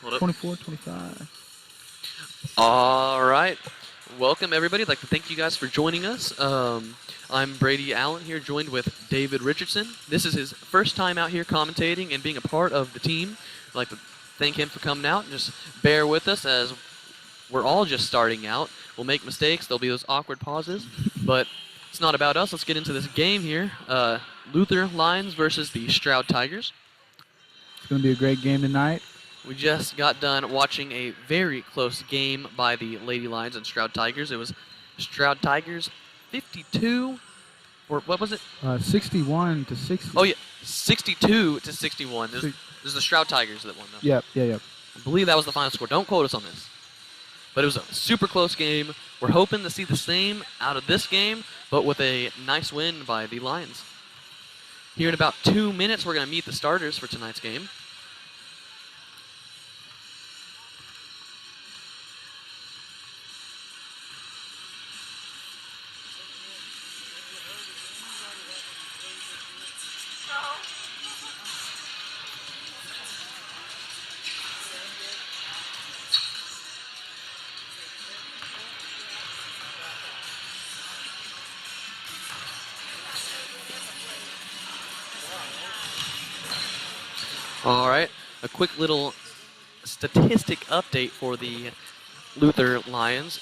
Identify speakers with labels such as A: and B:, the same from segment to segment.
A: Hold up.
B: 24-25.
A: All right. Welcome, everybody. I'd like to thank you guys for joining us. I'm Brady Allen here, joined with David Richardson. This is his first time out here commentating and being a part of the team. I'd like to thank him for coming out. Just bear with us as we're all just starting out. We'll make mistakes. There'll be those awkward pauses, but it's not about us. Let's get into this game here. Luther Lions versus the Stroud Tigers.
B: It's going to be a great game tonight.
A: We just got done watching a very close game by the Lady Lions and Stroud Tigers. It was Stroud Tigers 52, or what was it?
B: 61-60.
A: Oh, yeah, 62-61. This is the Stroud Tigers that won, though.
B: Yep.
A: I believe that was the final score. Don't quote us on this. But it was a super close game. We're hoping to see the same out of this game, but with a nice win by the Lions. Here in about 2 minutes, we're going to meet the starters for tonight's game. All right, a quick little statistic update for the Luther Lions.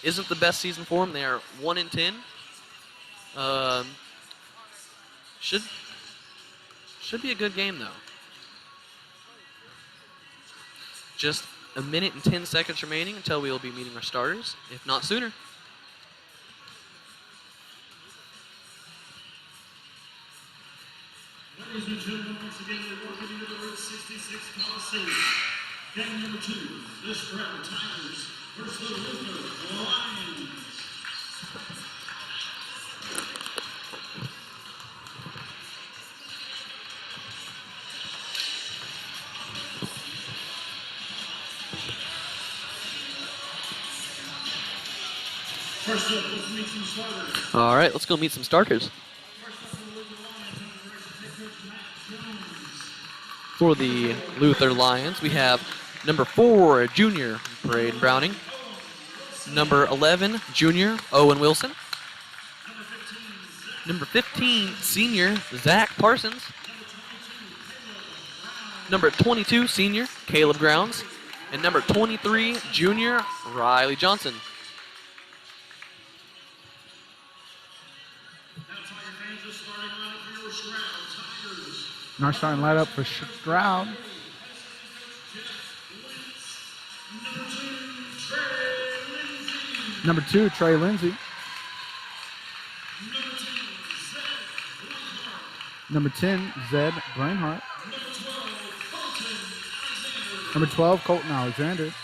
A: Isn't the best season for them. They are 1-10. Should be a good game, though. Just a minute and 10 seconds remaining until we will be meeting our starters, if not sooner.
C: Ladies and gentlemen, once again, we welcome you to the Route 66 Coliseum. Game number 2, the Stroud Tigers versus the Luther Lions. First up, let's meet some starters.
A: All right, let's go meet some starters. For the Luther Lions, we have number 4, junior Braden Browning. Number 11, junior Owen Wilson. Number 15, senior Zach Parsons. Number 22, senior Caleb Grounds. And number 23, junior Riley Johnson.
B: Our starting lineup for Stroud. Number 2, Trey Lindsay. Number 10, Zed Brainhart. Number 12, Colton Alexander.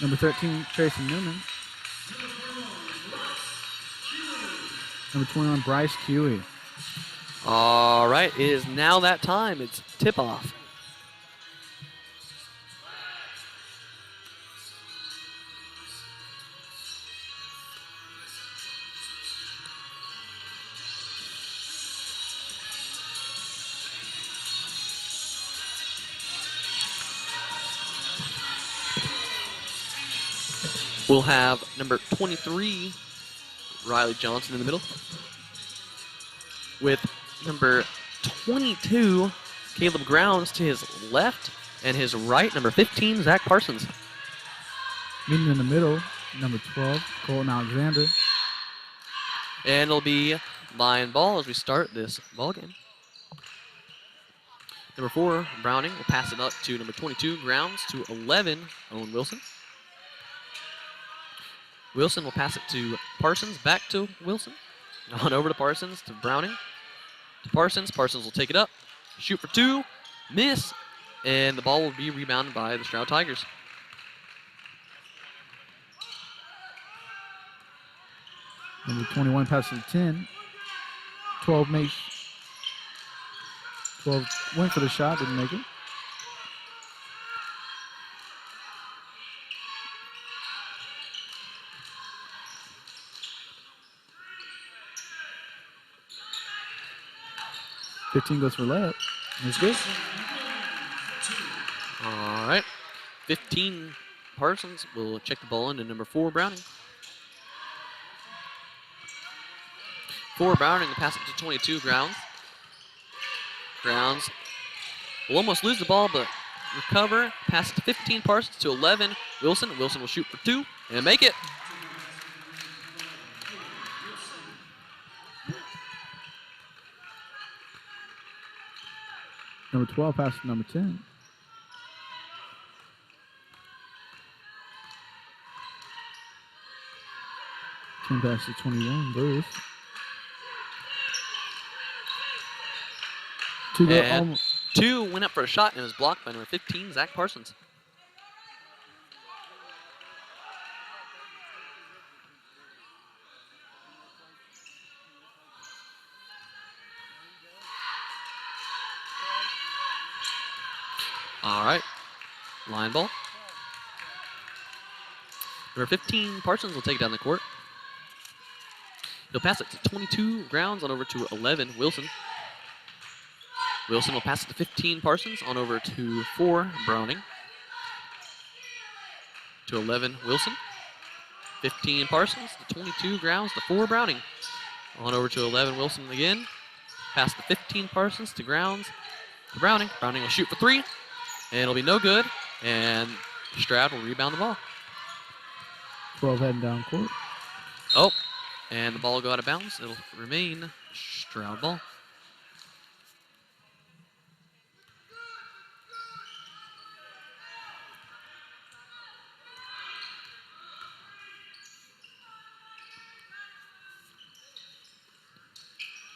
B: Number 13, Tracy Newman. Number 21, Bryce Huey.
A: All right, it is now that time. It's tip-off. We'll have number 23, Riley Johnson in the middle, with number 22, Caleb Grounds to his left, and his right, number 15, Zach Parsons.
B: Meeting in the middle, number 12, Colton Alexander.
A: And it'll be Lion ball as we start this ball game. Number 4, Browning will pass it up to number 22, Grounds, to 11, Owen Wilson. Wilson will pass it to Parsons, back to Wilson. On over to Parsons, to Browning. To Parsons. Parsons will take it up, shoot for 2, miss, and the ball will be rebounded by the Stroud Tigers.
B: Number 21 passes to 10. 12 makes. 12 went for the shot, didn't make it. Goes for layup. It's good.
A: All right. 15 Parsons will check the ball into number 4, Browning. 4 Browning will pass it to 22, Grounds. Grounds will almost lose the ball, but recover. Pass it to 15 Parsons to 11, Wilson. Wilson will shoot for 2 and make it.
B: Number 12 passes to number 10. Ten passes to 21, Lewis. 2 go
A: And
B: almost.
A: 2 went up for a shot and was blocked by number 15, Zach Parsons. All right, line ball. Number 15, Parsons will take it down the court. He'll pass it to 22, Grounds, on over to 11, Wilson. Wilson will pass it to 15, Parsons, on over to 4, Browning. To 11, Wilson. 15, Parsons, to 22, Grounds, to 4, Browning. On over to 11, Wilson again. Pass to 15, Parsons, to Grounds, to Browning. Browning will shoot for 3, and it'll be no good, and Stroud will rebound the ball.
B: 12 heading down court.
A: Oh, and the ball will go out of bounds. It'll remain Stroud ball.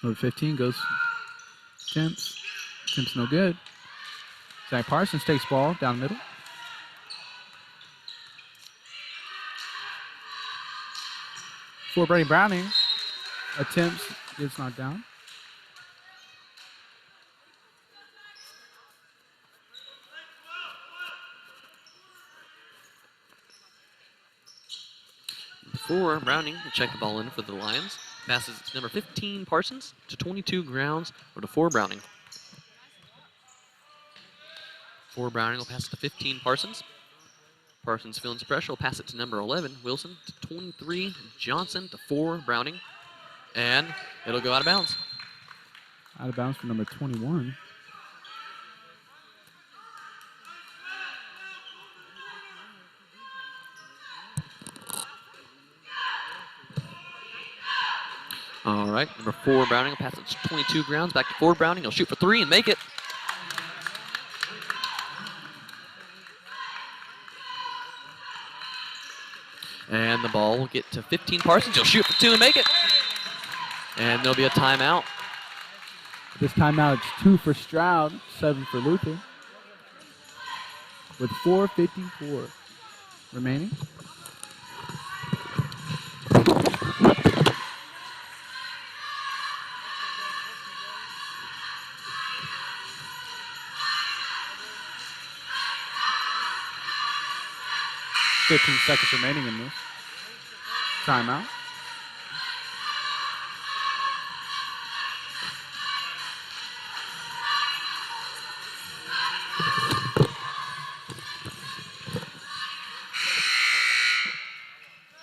B: Number 15 goes Temps. Temps no good. Zach Parsons takes ball down middle. For Brady Browning, attempts, gets knocked down.
A: For Browning to check the ball in for the Lions. Passes to number 15, Parsons, to 22, Grounds, or to 4, Browning. 4 Browning will pass it to 15, Parsons. Parsons feeling some pressure will pass it to number 11, Wilson, to 23, Johnson, to 4, Browning. And it'll go out of bounds.
B: Out of bounds for number 21.
A: All right, number 4, Browning will pass it to 22, Grounds, back to 4, Browning. He'll shoot for 3 and make it. And the ball will get to 15, Parsons. He'll shoot for 2 and make it. And there'll be a timeout.
B: This timeout, it's 2 for Stroud, 7 for Luther. With 4:54 remaining. Fifteen seconds remaining in this timeout.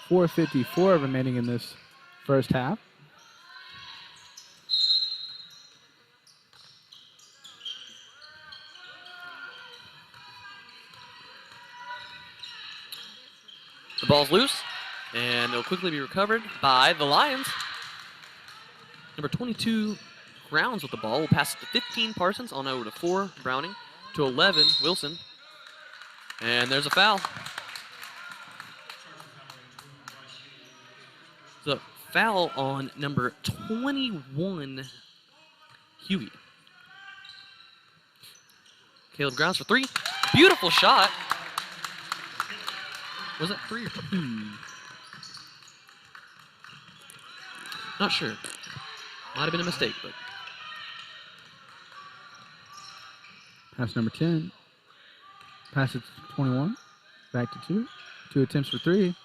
B: .454 remaining in this first half.
A: The ball's loose, and it'll quickly be recovered by the Lions. Number 22, Grounds with the ball. Will pass it to 15, Parsons, on over to 4, Browning, to 11, Wilson. And there's a foul. The foul on number 21, Huey. Caleb Grounds for 3. Beautiful shot. Was that 3 or 2? Not sure. Might have been a mistake, but.
B: Pass number 10. Pass it to 21. Back to 2. 2 attempts for 3.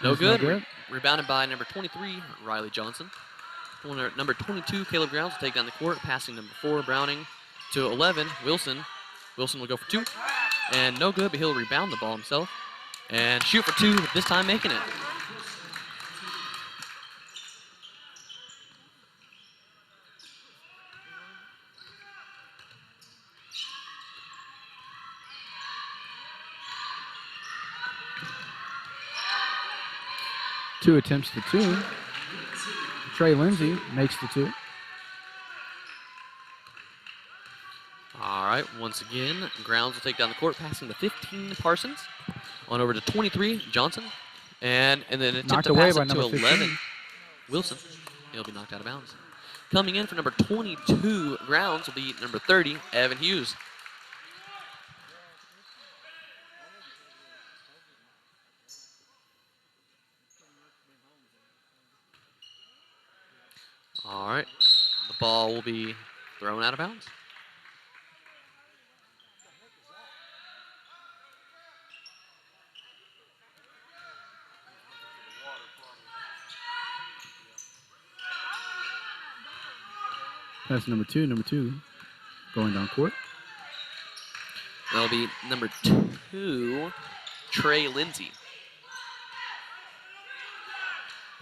A: No
B: That's
A: good.
B: no good.
A: Rebounded by number 23, Riley Johnson. Number 22, Caleb Grounds will take down the court, passing number 4, Browning, to 11, Wilson. Wilson will go for 2. And no good, but he'll rebound the ball himself. And shoot for 2, this time making it.
B: Two attempts to 2. Trey Lindsay makes the 2.
A: All right, once again, Grounds will take down the court, passing to 15 Parsons. On over to 23, Johnson. And then attempt
B: Knocked
A: to
B: away
A: pass
B: by
A: it to
B: number
A: 11,
B: 15.
A: Wilson. He'll be knocked out of bounds. Coming in for number 22, Grounds, will be number 30, Evan Hughes. All right, the ball will be thrown out of bounds.
B: Pass number 2. Number 2 going down court.
A: That'll be number 2, Trey Lindsay.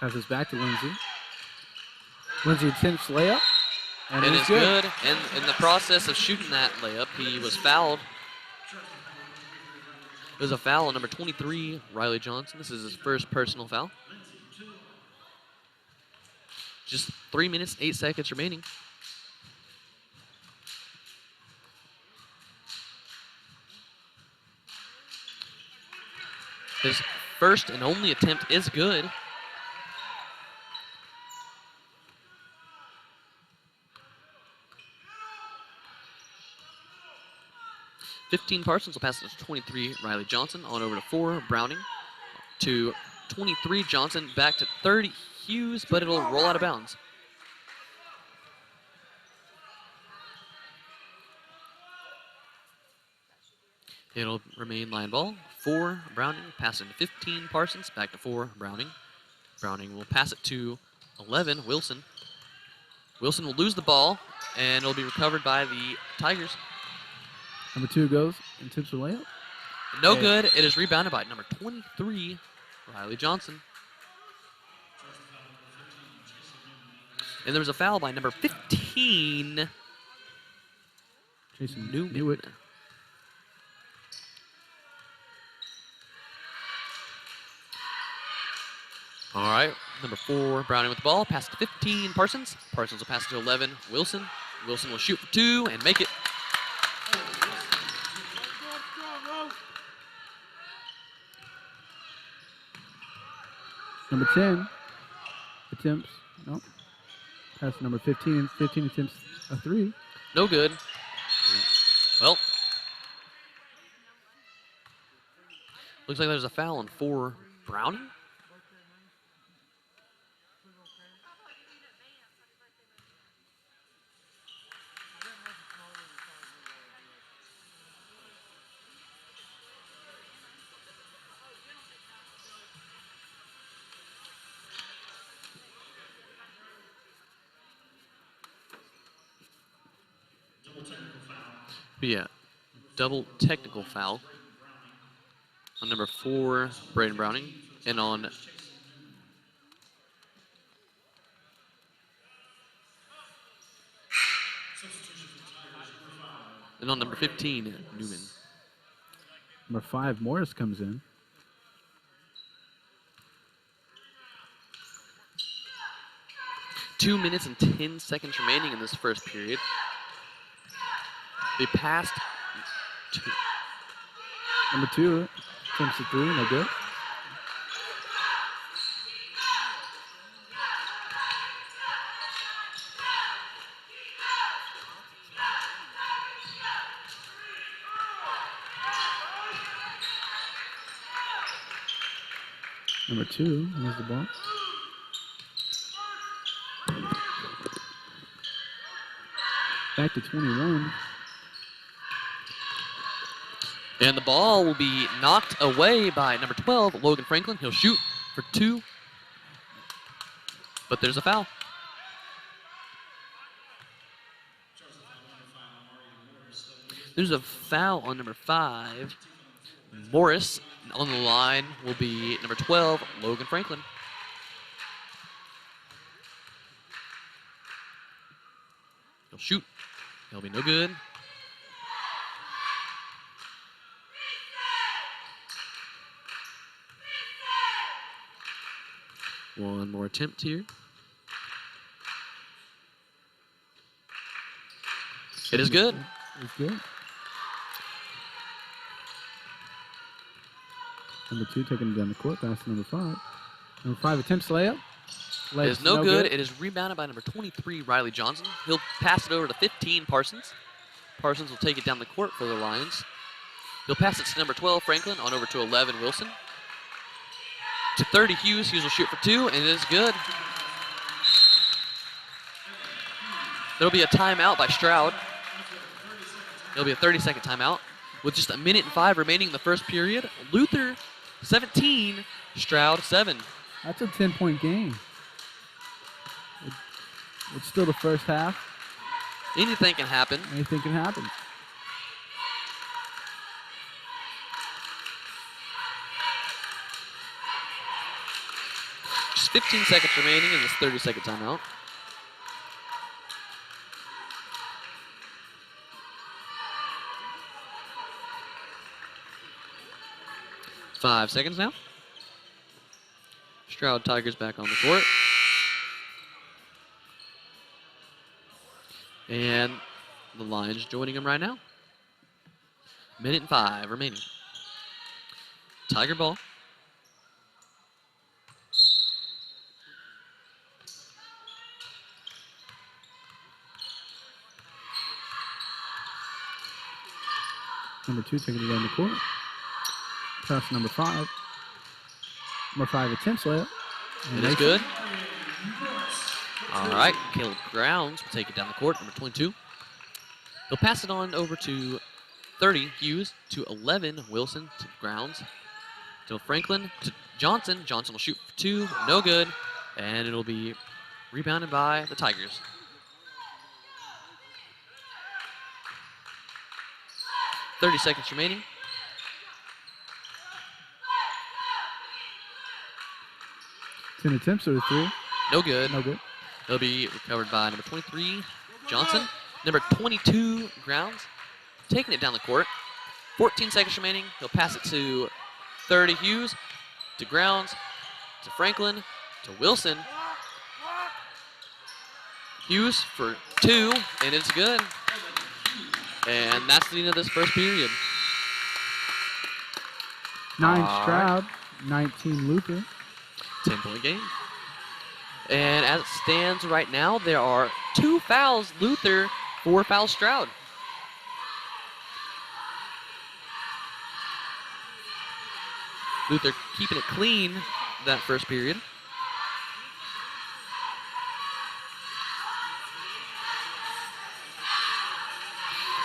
B: Passes back to Lindsay. Lindsay attempts layup. And
A: And
B: it's
A: it's
B: good.
A: good. And in the process of shooting that layup, he was fouled. It was a foul on number 23, Riley Johnson. This is his first personal foul. Just 3 minutes, 8 seconds remaining. His first and only attempt is good. Parsons will pass it to 23, Riley Johnson. On over to 4, Browning. To 23, Johnson. Back to 30, Hughes, but it'll roll out of bounds. It'll remain line ball. 4, Browning. Passing to 15, Parsons. Back to 4, Browning. Browning will pass it to 11, Wilson. Wilson will lose the ball, and it'll be recovered by the Tigers.
B: Number 2 goes and tips the layup.
A: No good. It is rebounded by number 23, Riley Johnson. And there was a foul by number 15,
B: Jason
A: Newman.
B: Newitt.
A: All right, number 4, Browning with the ball. Pass to 15, Parsons. Parsons will pass it to 11, Wilson. Wilson will shoot for 2 and make it.
B: Number 10 attempts. No. Pass to number 15. 15 attempts a 3.
A: No good. Well, looks like there's a foul on 4, Browning. But yeah, double technical foul on number 4, Braden Browning, and on number 15, Newman.
B: Number 5, Morris comes in.
A: Two minutes and 10 seconds remaining in this first period. They passed to
B: Number 2 attempts a 3. No good. Number 2 has the ball. Back to 21.
A: And the ball will be knocked away by number 12, Logan Franklin. He'll shoot for 2. But there's a foul. There's a foul on number 5. Morris. On the line will be number 12, Logan Franklin. He'll shoot. He'll be no good. One more attempt here. It is good.
B: It's good. Number 2 taking it down the court. Pass to number 5. Number 5 attempts layup.
A: It is no good. It is rebounded by number 23, Riley Johnson. He'll pass it over to 15, Parsons. Parsons will take it down the court for the Lions. He'll pass it to number 12, Franklin, on over to 11, Wilson. To 30, Hughes. Hughes will shoot for 2, and it is good. There'll be a timeout by Stroud. It'll be a 30-second timeout with just 1:05 remaining in the first period. Luther 17, Stroud 7.
B: That's a 10-point game. It's still the first half.
A: Anything can happen.
B: Anything can happen.
A: Just 15 seconds remaining in this 30-second timeout. It's 5 seconds now. Stroud Tigers back on the court. And the Lions joining him right now. 1:05 remaining. Tiger ball.
B: Number 2 taking it down the court. Pass to number 5. Number 5 attempts layup.
A: It is good. All right, Caleb Grounds will take it down the court, number 22. He'll pass it on over to 30, Hughes, to 11, Wilson, to Grounds, to Franklin, to Johnson. Johnson will shoot for 2, no good, and it'll be rebounded by the Tigers. .30 seconds remaining.
B: Ten attempts or 3.
A: No good.
B: No good.
A: It'll be recovered by number 23, Johnson. Number 22, Grounds, taking it down the court. 14 seconds remaining. He'll pass it to 30, Hughes, to Grounds, to Franklin, to Wilson. Hughes for 2, and it's good. And that's the end of this first period.
B: 9
A: All
B: Stroud, 19 Luther.
A: 10-point game. And as it stands right now, there are 2 fouls Luther, 4 fouls Stroud. Luther keeping it clean that first period.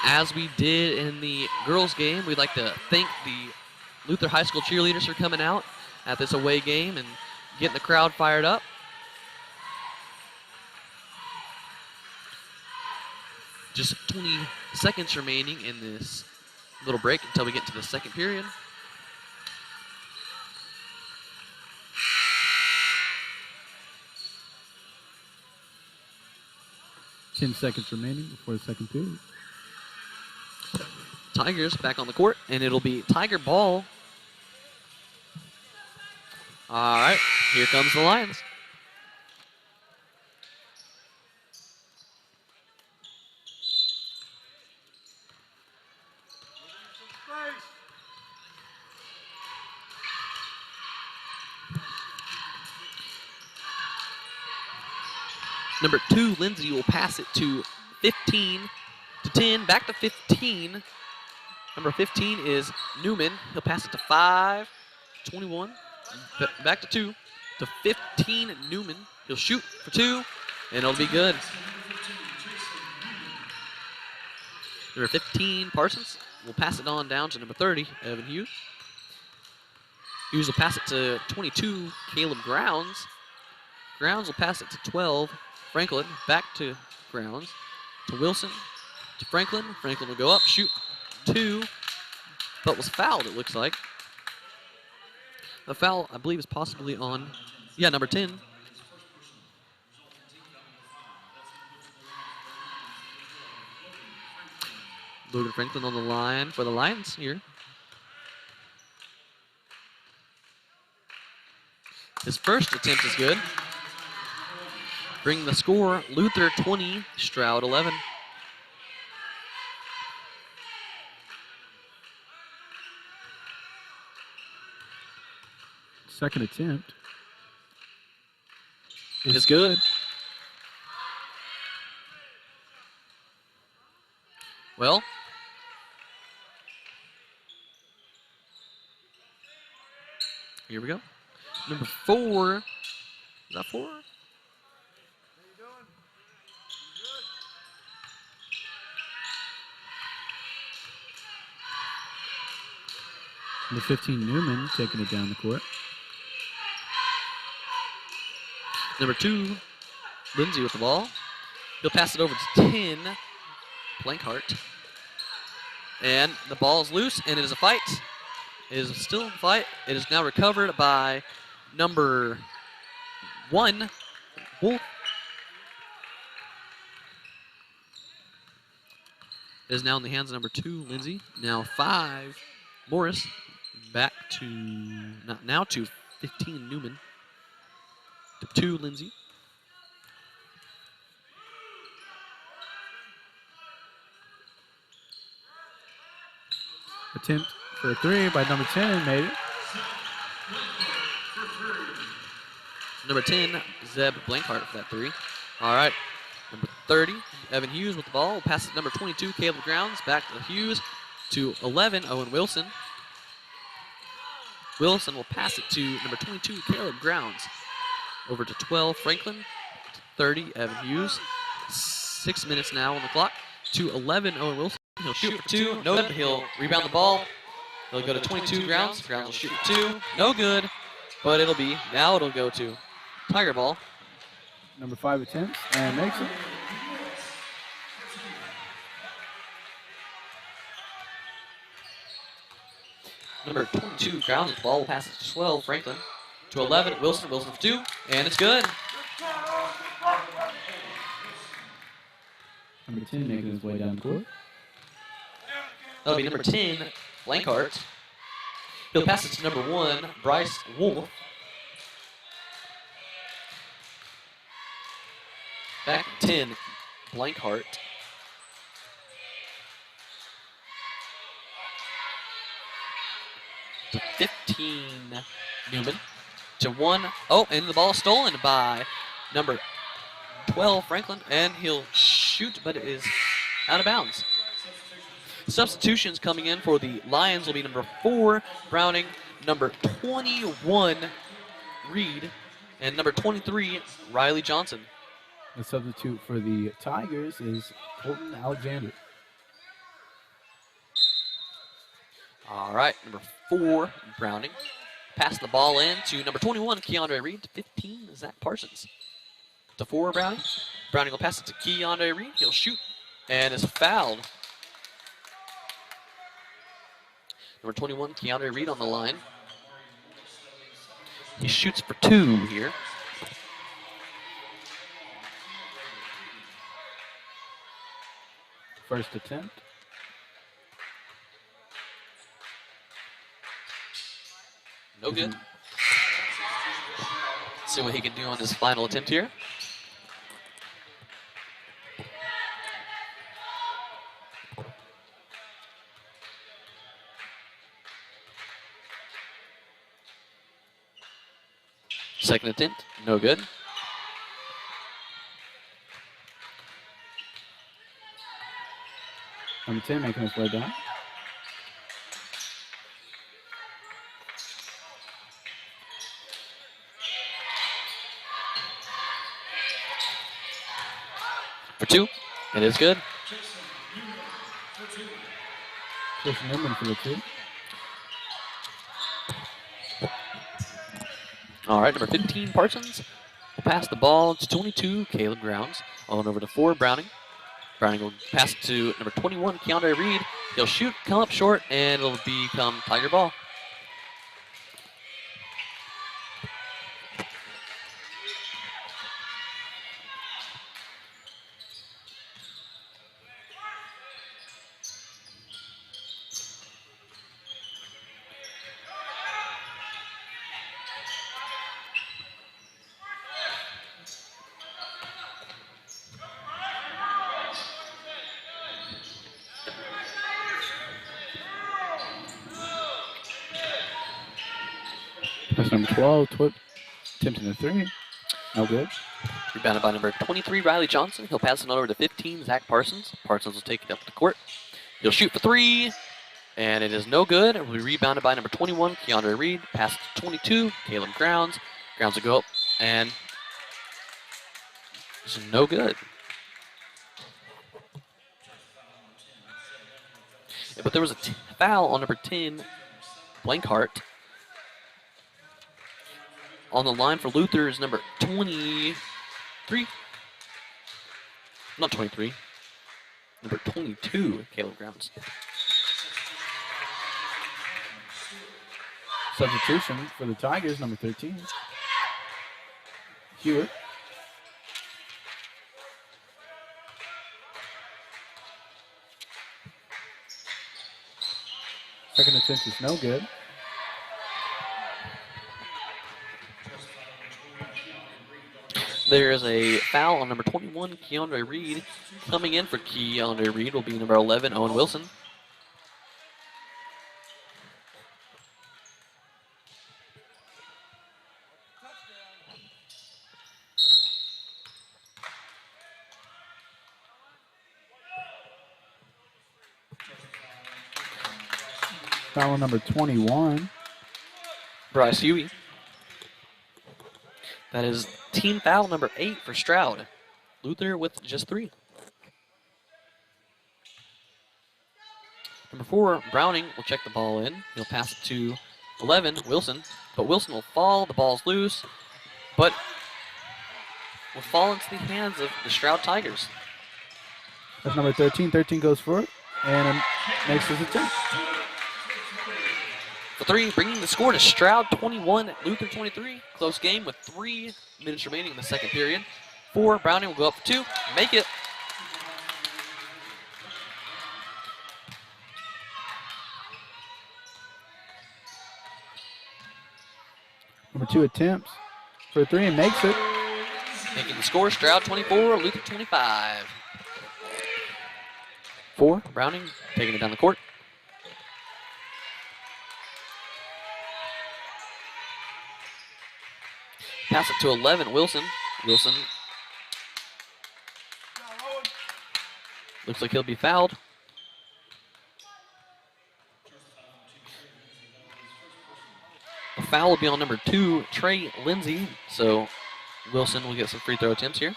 A: As we did in the girls' game, we'd like to thank the Luther High School cheerleaders for coming out at this away game and getting the crowd fired up. Just 20 seconds remaining in this little break until we get to the second period.
B: Ten seconds remaining before the second period.
A: Tigers back on the court, and it'll be Tiger ball. All right, here comes the Lions. Number 2, Lindsay, will pass it to 15, to 10, back to 15. Number 15 is Newman. He'll pass it to 5, 21, back to 2, to 15, Newman. He'll shoot for 2, and it'll be good. Number 15, Parsons, will pass it on down to number 30, Evan Hughes. Hughes will pass it to 22, Caleb Grounds. Grounds will pass it to 12, Franklin, back to Grounds, to Wilson, to Franklin. Franklin will go up, shoot, 2, but was fouled, it looks like. The foul, I believe, is possibly on, number 10. Logan Franklin on the line for the Lions here. His first attempt is good. Bring the score, Luther 20, Stroud 11.
B: Second attempt.
A: It is good. Well, here we go. Number 4. Is that 4?
B: Number 15, Newman, taking it down the court.
A: Number 2, Lindsay with the ball. He'll pass it over to 10, Blankhart. And the ball is loose, and it is a fight. It is still a fight. It is now recovered by number 1, Wolf. It is now in the hands of number 2, Lindsay. Now 5, Morris. Back to, now to 15, Newman. To 2, Lindsay.
B: Attempt for a 3 by number 10, made it.
A: Number 10, Zeb Blankhart for that 3. All right. Number 30, Evan Hughes with the ball. Will pass it to number 22, Caleb Grounds. Back to Hughes. To 11, Owen Wilson. Wilson will pass it to number 22, Caleb Grounds. Over to 12, Franklin. To 30, Evan Hughes. 6 minutes now on the clock. To 11, Owen Wilson. He'll shoot for 2. No good. He'll rebound the ball. He'll go to 22, Grounds. Grounds will shoot for 2. No good. But it'll go to Tiger ball.
B: Number 5 attempts and makes it.
A: Number 22, Grounds with the ball. Will pass it to 12, Franklin. To 11, Wilson. Wilson for 2. And it's good.
B: Number 10 making his way down the court.
A: That'll be number 10, Blankhart. He'll pass it to number 1, Bryce Wolf. Back to 10, Blankhart. To 15, Newman. To 1, and the ball stolen by number 12, Franklin. And he'll shoot, but it is out of bounds. Substitutions coming in for the Lions will be number 4, Browning, number 21, Reed, and number 23, Riley Johnson.
B: The substitute for the Tigers is Colton Alexander.
A: All right, number 4, Browning. Pass the ball in to number 21, Keandre Reed, to 15, Zach Parsons. To 4, Browning. Browning will pass it to Keandre Reed. He'll shoot, and is fouled. Number 21, Keandre Reed on the line. He shoots for 2 here.
B: First attempt.
A: No good. Let's see what he can do on his final attempt here. Second attempt, no good.
B: Number 10 making his way down.
A: For 2, it is good.
B: Jason Newman for the 2.
A: All right, number 15, Parsons will pass the ball to 22, Caleb Grounds. On over to 4, Browning. Browning will pass it to number 21, Keandre Reed. He'll shoot, come up short, and it'll become Tiger ball.
B: Pass number 12, attempting a 3. No good.
A: Rebounded by number 23, Riley Johnson. He'll pass it over to 15, Zach Parsons. Parsons will take it up the court. He'll shoot for 3, and it is no good. It will be rebounded by number 21, Keandre Reed. Pass it to 22, Caleb Grounds. Grounds will go up, and it's no good. Yeah, but there was a foul on number 10, Blankhart. On the line for Luther is number 23. Not 23. Number 22, Caleb Grounds.
B: Substitution for the Tigers, number 13. Hewitt. Second attempt is no good.
A: There is a foul on number 21, Keandre Reed. Coming in for Keandre Reed will be number 11, Owen Wilson.
B: Foul on number 21.
A: Bryce Huey. That is team foul number 8 for Stroud. Luther with just 3. Number 4, Browning will check the ball in. He'll pass it to 11, Wilson. But Wilson will fall. The ball's loose. But will fall into the hands of the Stroud Tigers.
B: That's number 13. 13 goes for it and makes his attempt.
A: For 3, bringing the score to Stroud 21, Luther 23. Close game with 3 minutes remaining in the second period. 4, Browning will go up for 2, make it.
B: Number 2 attempts for 3 and makes it.
A: Making the score, Stroud 24, Luther 25. 4, Browning taking it down the court. Pass it to 11, Wilson. Wilson looks like he'll be fouled. The foul will be on number 2, Trey Lindsay. So Wilson will get some free throw attempts here.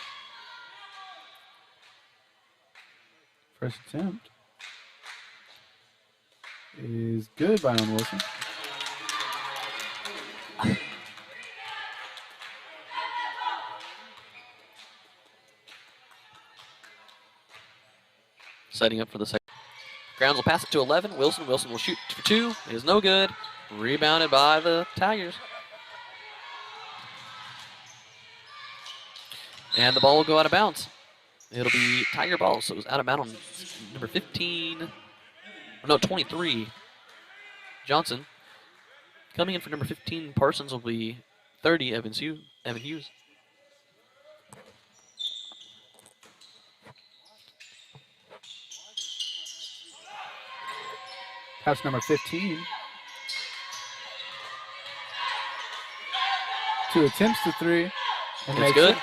B: First attempt is good by Owen Wilson.
A: Setting up for the second. Grounds will pass it to 11. Wilson. Wilson will shoot for 2. It is no good. Rebounded by the Tigers. And the ball will go out of bounds. It'll be Tiger ball, so it was out of bounds on number 15. No, 23. Johnson. Coming in for number 15, Parsons, will be 30, Evan Hughes.
B: Pass number 15. 2 attempts to 3. And
A: It's
B: makes
A: good.
B: it.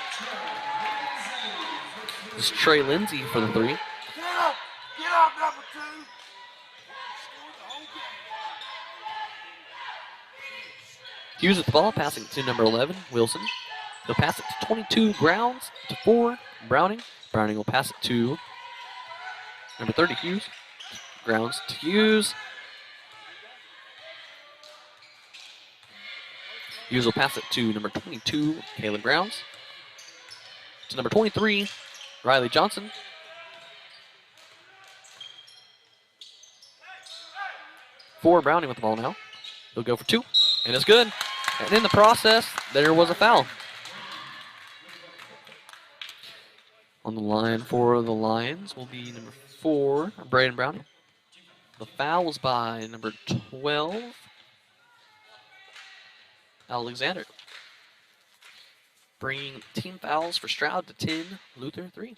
A: It's Trey Lindsay for the 3.
D: Get up, number 2.
A: Hughes with the ball, passing it to number 11, Wilson. He'll pass it to 22, Grounds, to 4, Browning. Browning will pass it to number 30, Hughes. Grounds to Hughes. Hughes will pass it to number 22, Caleb Grounds. To number 23, Riley Johnson. for Browning with the ball now. He'll go for 2, and it's good. And in the process, there was a foul. On the line for the Lions will be number 4, Braden Browning. The foul was by number 12, Alexander. Bringing team fouls for Stroud to 10, Luther 3.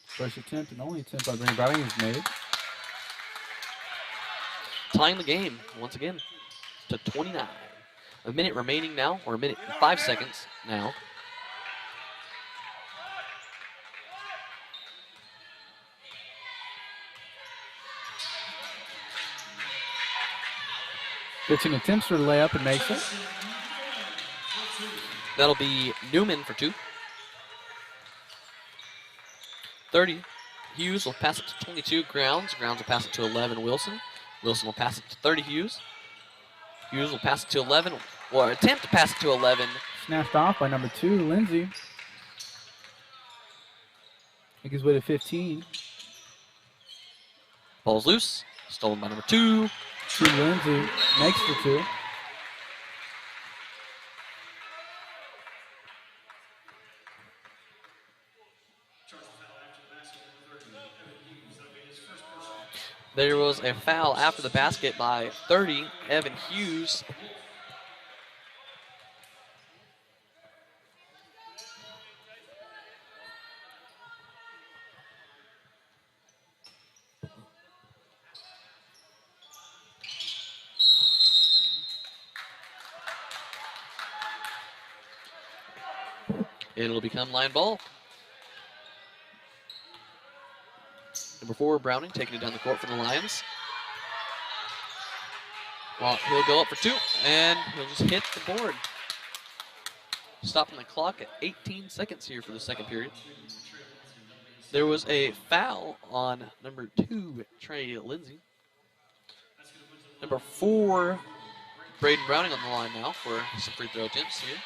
B: First attempt and only attempt by Braden Browning is made.
A: Tying the game once again to 29. A minute remaining now, or a minute and 5 seconds now.
B: Fifteen attempts for the layup and makes it.
A: That'll be Newman for 2. 30. Hughes will pass it to 22, Grounds. Grounds will pass it to 11, Wilson. Wilson will pass it to 30, Hughes. Hughes will pass it to 11, or attempt to pass it to 11.
B: Snatched off by number 2, Lindsey. Make his way to 15.
A: Ball's loose. Stolen by number 2.
B: Lindsey makes the 2.
A: There was a foul after the basket by 30, Evan Hughes. It'll become line ball. Number 4, Browning, taking it down the court for the Lions. Well, he'll go up for 2, and he'll just hit the board. Stopping the clock at 18 seconds here for the second period. There was a foul on number 2, Trey Lindsey. Number 4, Braden Browning on the line now for some free throw attempts here.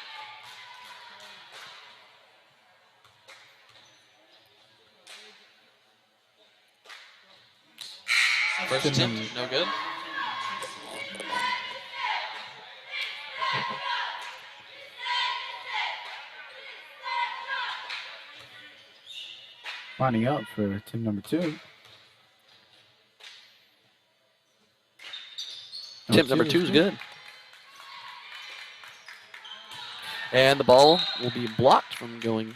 A: First attempt, no good.
B: Lining up for team number 2.
A: Attempt number 2 is good. And the ball will be blocked from going.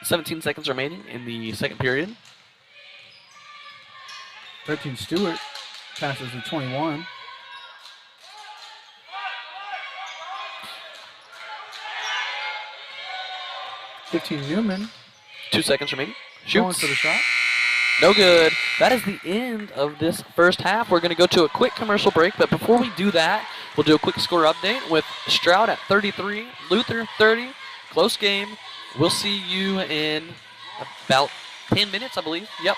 A: "17 seconds remaining in the second period."
B: 13 Stewart passes to 21. "15 Newman.
A: 2 seconds remaining.
B: Going
A: Shoots.
B: for the shot.
A: No good. That is the end of this first half. We're going to go to a quick commercial break, but before we do that, we'll do a quick score update with Stroud at 33, Luther 30. Close game. We'll see you in about 10 minutes, I believe. Yep.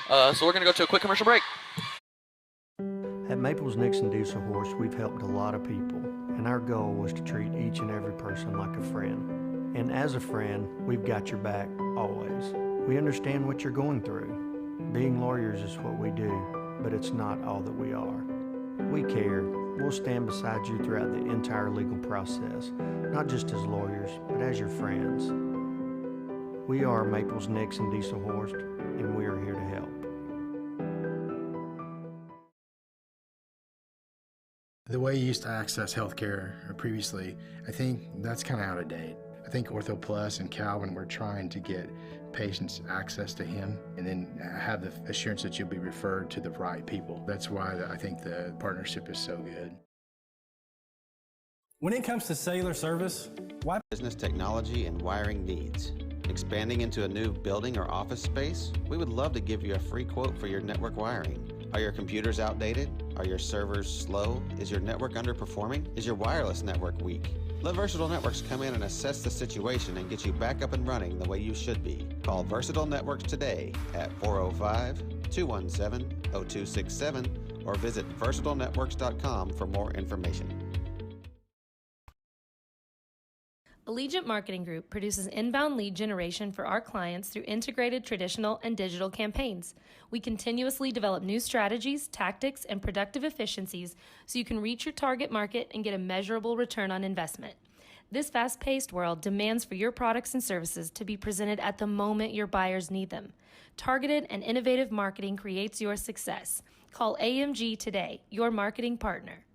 A: So we're going to go to a quick commercial break.
E: At Maples Nixon Diesel Horse, we've helped a lot of people, and our goal was to treat each and every person like a friend. And as a friend, we've got your back, always. We understand what you're going through. Being lawyers is what we do, but it's not all that we are. We care. We'll stand beside you throughout the entire legal process, not just as lawyers, but as your friends. We are Maples Nixon Diesel Horse, and we are here to help.
F: The way you used to access healthcare previously, I think that's kind of out of date. I think Ortho Plus and Calvin were trying to get patients access to him and then have the assurance that you'll be referred to the right people. That's why I think the partnership is so good.
G: When it comes to cellular service, why
H: business technology and wiring needs? Expanding into a new building or office space? We would love to give you a free quote for your network wiring. Are your computers outdated? Are your servers slow? Is your network underperforming? Is your wireless network weak? Let Versatile Networks come in and assess the situation and get you back up and running the way you should be. Call Versatile Networks today at 405-217-0267 or visit versatilenetworks.com for more information.
I: Allegiant Marketing Group produces inbound lead generation for our clients through integrated traditional and digital campaigns. We continuously develop new strategies, tactics, and productive efficiencies so you can reach your target market and get a measurable return on investment. This fast-paced world demands for your products and services to be presented at the moment your buyers need them. Targeted and innovative marketing creates your success. Call AMG today, your marketing partner.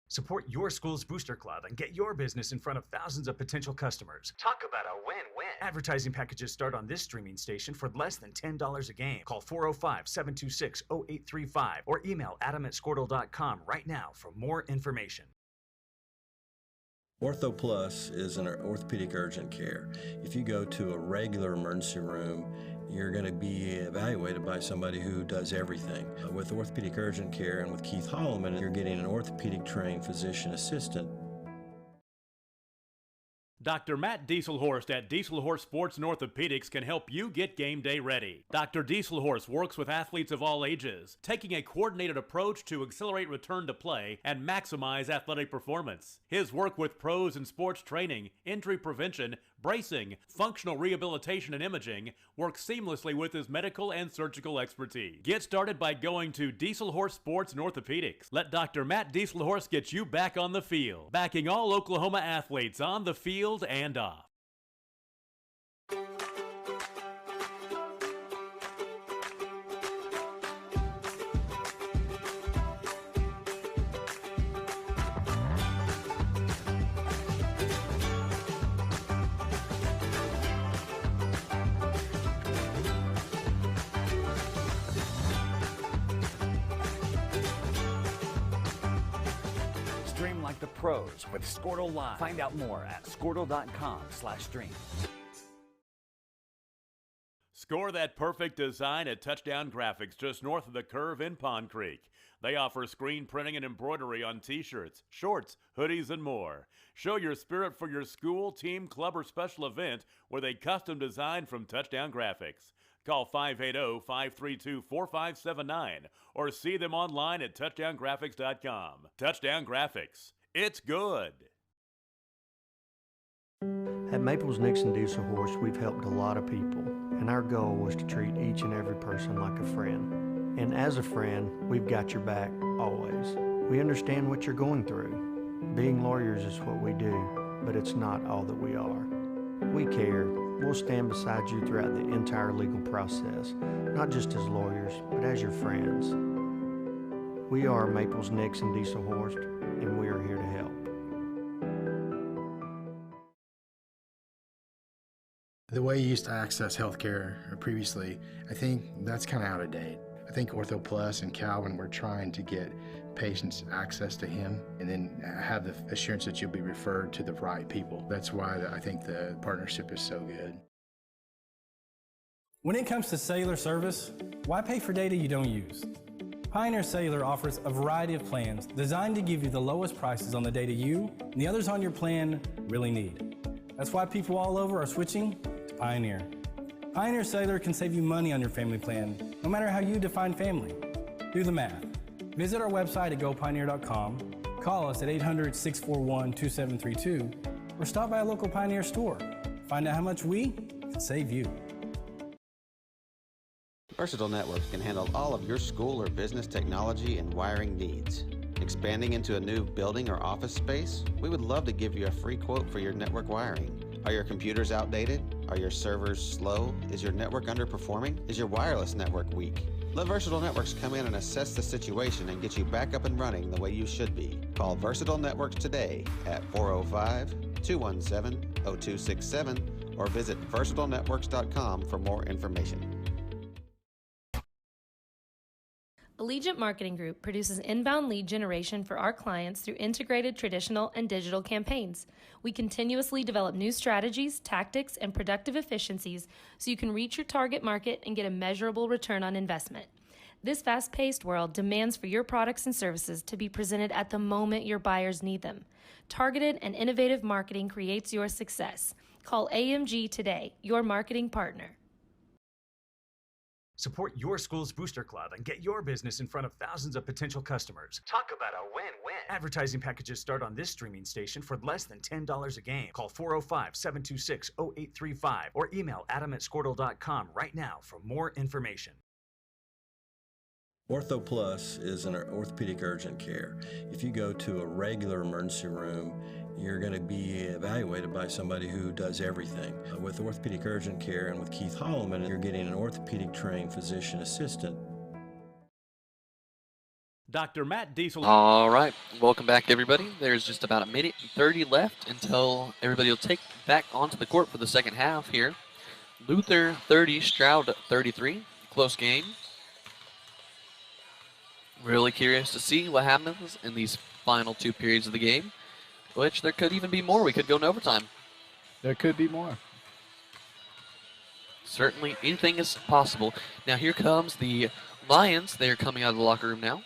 J: Support your school's booster club and get your business in front of thousands of potential customers.
K: Talk about a win-win.
J: Advertising packages start on this streaming station for less than $10 a game. Call 405-726-0835 or email adam@squirtle.com right now for more information.
L: Ortho Plus is an orthopedic urgent care. If you go to a regular emergency room, you're going to be evaluated by somebody who does everything. With orthopedic urgent care and with Keith Holloman, you're getting an orthopedic trained physician assistant.
M: Dr. Matt Dieselhorst at Dieselhorst Sports and Orthopedics can help you get game day ready. Dr. Dieselhorst works with athletes of all ages, taking a coordinated approach to accelerate return to play and maximize athletic performance. His work with pros in sports training, injury prevention, bracing, functional rehabilitation, and imaging works seamlessly with his medical and surgical expertise. Get started by going to Dieselhorst Sports and Orthopedics. Let Dr. Matt Dieselhorst get you back on the field, backing all Oklahoma athletes on the field and off.
N: Stream like the pros with Squirtle Live. Find out more at squirtle.com/stream.
M: Score that perfect design at Touchdown Graphics just north of the curve in Pond Creek. They offer screen printing and embroidery on t-shirts, shorts, hoodies, and more. Show your spirit for your school, team, club, or special event with a custom design from Touchdown Graphics. Call 580-532-4579 or see them online at touchdowngraphics.com. Touchdown Graphics. It's good.
E: At Maples Nixon Diesel Horse, we've helped a lot of people, and our goal was to treat each and every person like a friend. And as a friend, we've got your back always. We understand what you're going through. Being lawyers is what we do, but it's not all that we are. We care. We'll stand beside you throughout the entire legal process, not just as lawyers, but as your friends. We are Maples Nixon Diesel Horse, and we are here to help.
F: The way you used to access healthcare previously, I think that's kind of out of date. I think Ortho Plus and Calvin were trying to get patients access to him and then have the assurance that you'll be referred to the right people. That's why I think the partnership is so good.
G: When it comes to cellular service, why pay for data you don't use? Pioneer Cellular offers a variety of plans designed to give you the lowest prices on the data you and the others on your plan really need. That's why people all over are switching to Pioneer. Pioneer Cellular can save you money on your family plan, no matter how you define family. Do the math. Visit our website at gopioneer.com, call us at 800-641-2732, or stop by a local Pioneer store. Find out how much we can save you.
H: Versatile Networks can handle all of your school or business technology and wiring needs. Expanding into a new building or office space? We would love to give you a free quote for your network wiring. Are your computers outdated? Are your servers slow? Is your network underperforming? Is your wireless network weak? Let Versatile Networks come in and assess the situation and get you back up and running the way you should be. Call Versatile Networks today at 405-217-0267 or visit versatilenetworks.com for more information.
I: Allegiant Marketing Group produces inbound lead generation for our clients through integrated traditional and digital campaigns. We continuously develop new strategies, tactics, and productive efficiencies so you can reach your target market and get a measurable return on investment. This fast-paced world demands for your products and services to be presented at the moment your buyers need them. Targeted and innovative marketing creates your success. Call AMG today, your marketing partner.
J: Support your school's booster club and get your business in front of thousands of potential customers. Talk about a win-win. Advertising packages start on this streaming station for less than $10 a game. Call 405-726-0835 or email adam@squirtle.com right now for more information.
L: Ortho Plus is an orthopedic urgent care. If you go to a regular emergency room, you're going to be evaluated by somebody who does everything. With orthopedic urgent care and with Keith Holloman, you're getting an orthopedic trained physician assistant.
M: Dr. Matt Diesel.
A: All right, welcome back, everybody. There's just about a minute and 30 left until everybody will take back onto the court for the second half here. Luther 30, Stroud 33. Close game. Really curious to see what happens in these final two periods of the game, which there could even be more. We could go in overtime.
B: There could be more.
A: Certainly, anything is possible. Now here comes the Lions. They're coming out of the locker room now.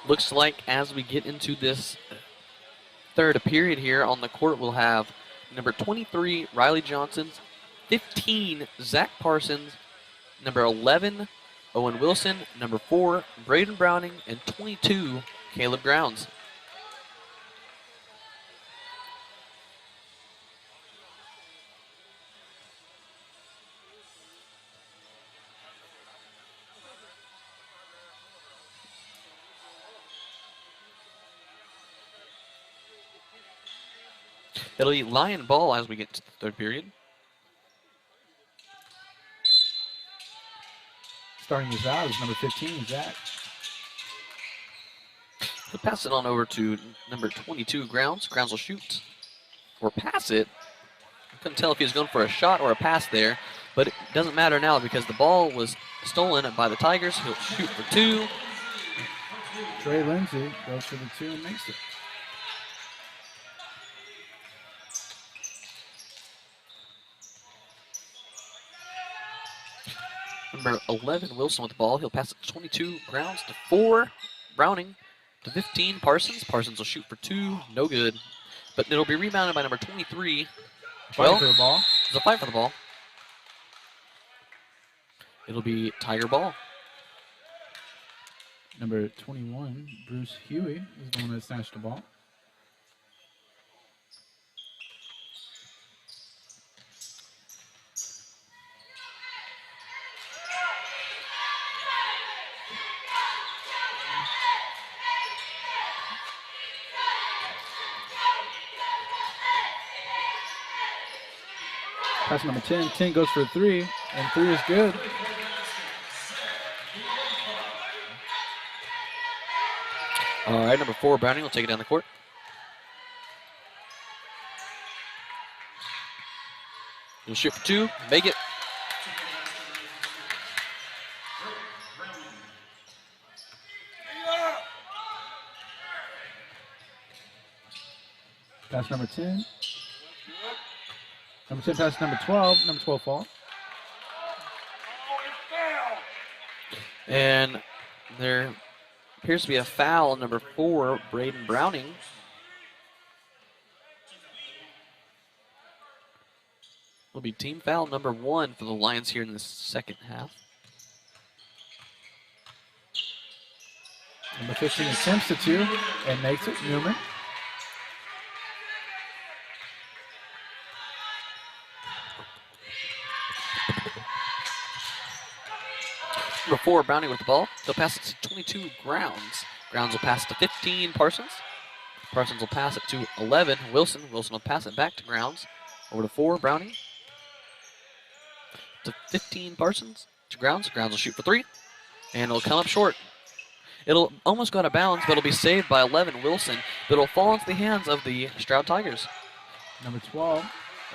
A: Looks like as we get into this third period here on the court, we'll have number 23, Riley Johnson, 15, Zach Parsons, number 11, Owen Wilson, number 4, Braden Browning, and 22, Caleb Grounds. It'll be Lion ball as we get to the third period.
B: Starting us out is number 15, Zach.
A: He'll pass it on over to number 22, Grounds. Grounds will shoot or pass it. I couldn't tell if he was going for a shot or a pass there, but it doesn't matter now because the ball was stolen by the Tigers. He'll shoot for 2.
B: Trey Lindsay goes for the 2 and makes it.
A: Number 11, Wilson with the ball. He'll pass it to 22, Grounds to 4, Browning to 15, Parsons. Parsons will shoot for 2, no good. But it'll be rebounded by number 23.
B: Fight for the ball.
A: It's a fight for the ball. It'll be Tiger ball.
B: Number 21, Bruce Huey, is the one that snatched the ball. Pass number 10. 10 goes for 3, and 3 is good.
A: All right, number 4, Browning will take it down the court. He'll shoot for 2, make it.
B: Pass number 10. Number 10 pass number 12. Number 12 fall.
A: And there appears to be a foul on number 4, Braden Browning. Will be team foul number 1 for the Lions here in the second half.
B: Number 15 attempts the 2 and makes it. Newman.
A: Number 4, Browning with the ball. He'll pass it to 22, Grounds. Grounds will pass it to 15, Parsons. Parsons will pass it to 11, Wilson. Wilson will pass it back to Grounds. Over to 4, Browning. To 15, Parsons. To Grounds. Grounds will shoot for 3. And it'll come up short. It'll almost go out of bounds, but it'll be saved by 11, Wilson. But it'll fall into the hands of the Stroud Tigers.
B: Number 12.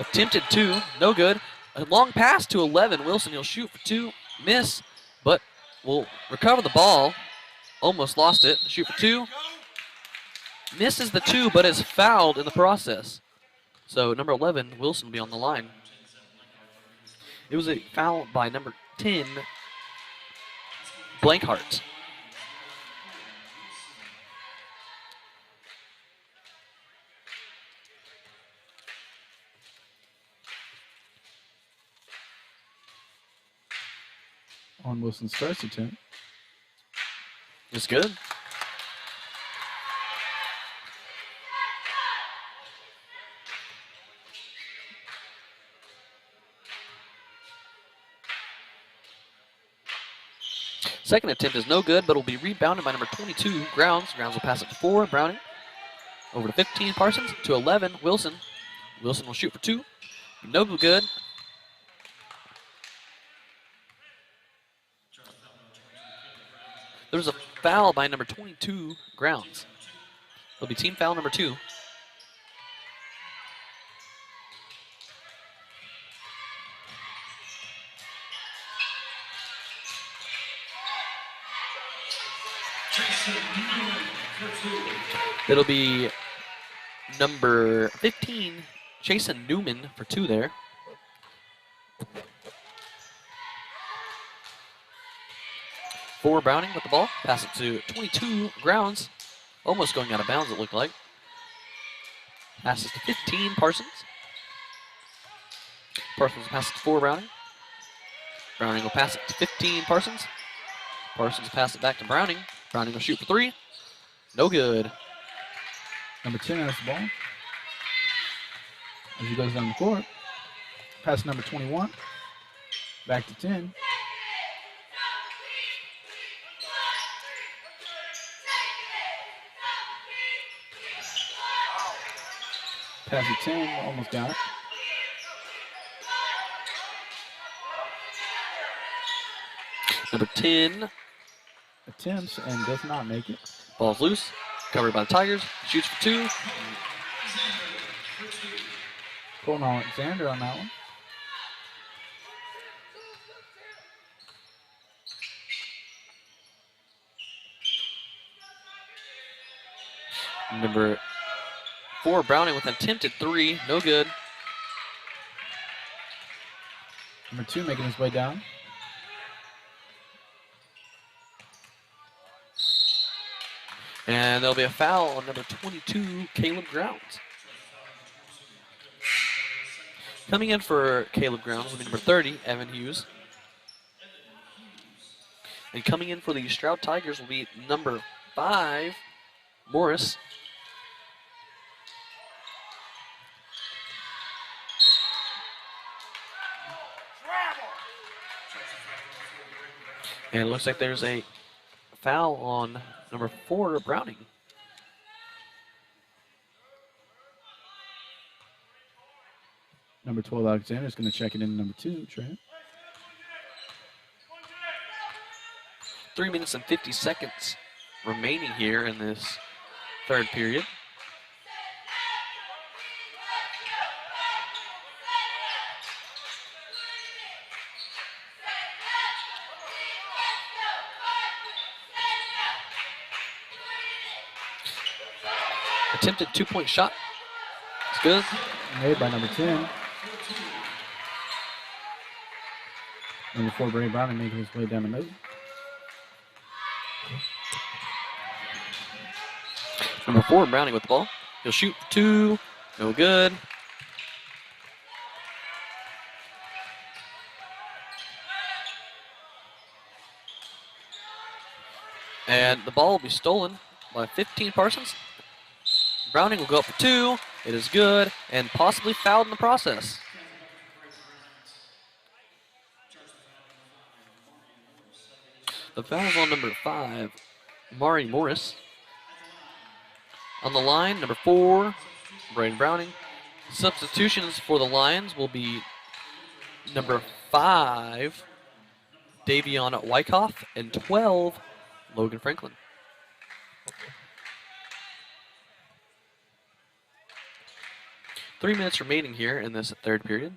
A: Attempted 2, no good. A long pass to 11, Wilson. He'll shoot for 2, miss, but will recover the ball. Almost lost it. Shoot for 2, misses the 2, but is fouled in the process. So number 11, Wilson, will be on the line. It was a foul by number 10, Blankhart.
B: On Wilson's first attempt.
A: It's good. Second attempt is no good, but will be rebounded by number 22, Grounds. Grounds will pass it to 4, Browning. Over to 15, Parsons. To 11, Wilson. Wilson will shoot for 2. No good. There was a foul by number 22, Grounds. It'll be team foul number 2. It'll be number 15, Jason Newman for 2 there. For Browning with the ball. Pass it to 22, Grounds. Almost going out of bounds, it looked like. Passes to 15, Parsons. Parsons passes to 4, Browning. Browning will pass it to 15, Parsons. Parsons pass it back to Browning. Browning will shoot for 3. No good.
B: Number 10 has the ball. As he goes down the court. Pass number 21. Back to 10. Pass to 10. Almost got it.
A: Number 10
B: attempts and does not make it.
A: Ball's loose. Covered by the Tigers. Shoots for 2.
B: Colton Alexander on that one.
A: Number 4, Browning with an attempted 3. No good.
B: Number 2 making his way down.
A: And there'll be a foul on number 22, Caleb Grounds. Coming in for Caleb Grounds will be number 30, Evan Hughes. And coming in for the Stroud Tigers will be number 5, Morris. And it looks like there's a foul on number 4, Browning.
B: Number 12, Alexander is going to check it in number 2, Trent.
A: 3 minutes and 50 seconds remaining here in this third period. Attempted 2-point shot. It's good.
B: Made by number 10. Number 4, Bray Browning making his way down the middle.
A: Number 4, Browning with the ball. He'll shoot for 2. No good. And the ball will be stolen by 15, Parsons. Browning will go up for 2. It is good and possibly fouled in the process. The foul is on number 5, Mari Morris. On the line, number 4, Braden Browning. Substitutions for the Lions will be number 5, Davion Wyckoff, and 12, Logan Franklin. Three minutes remaining here in this third period.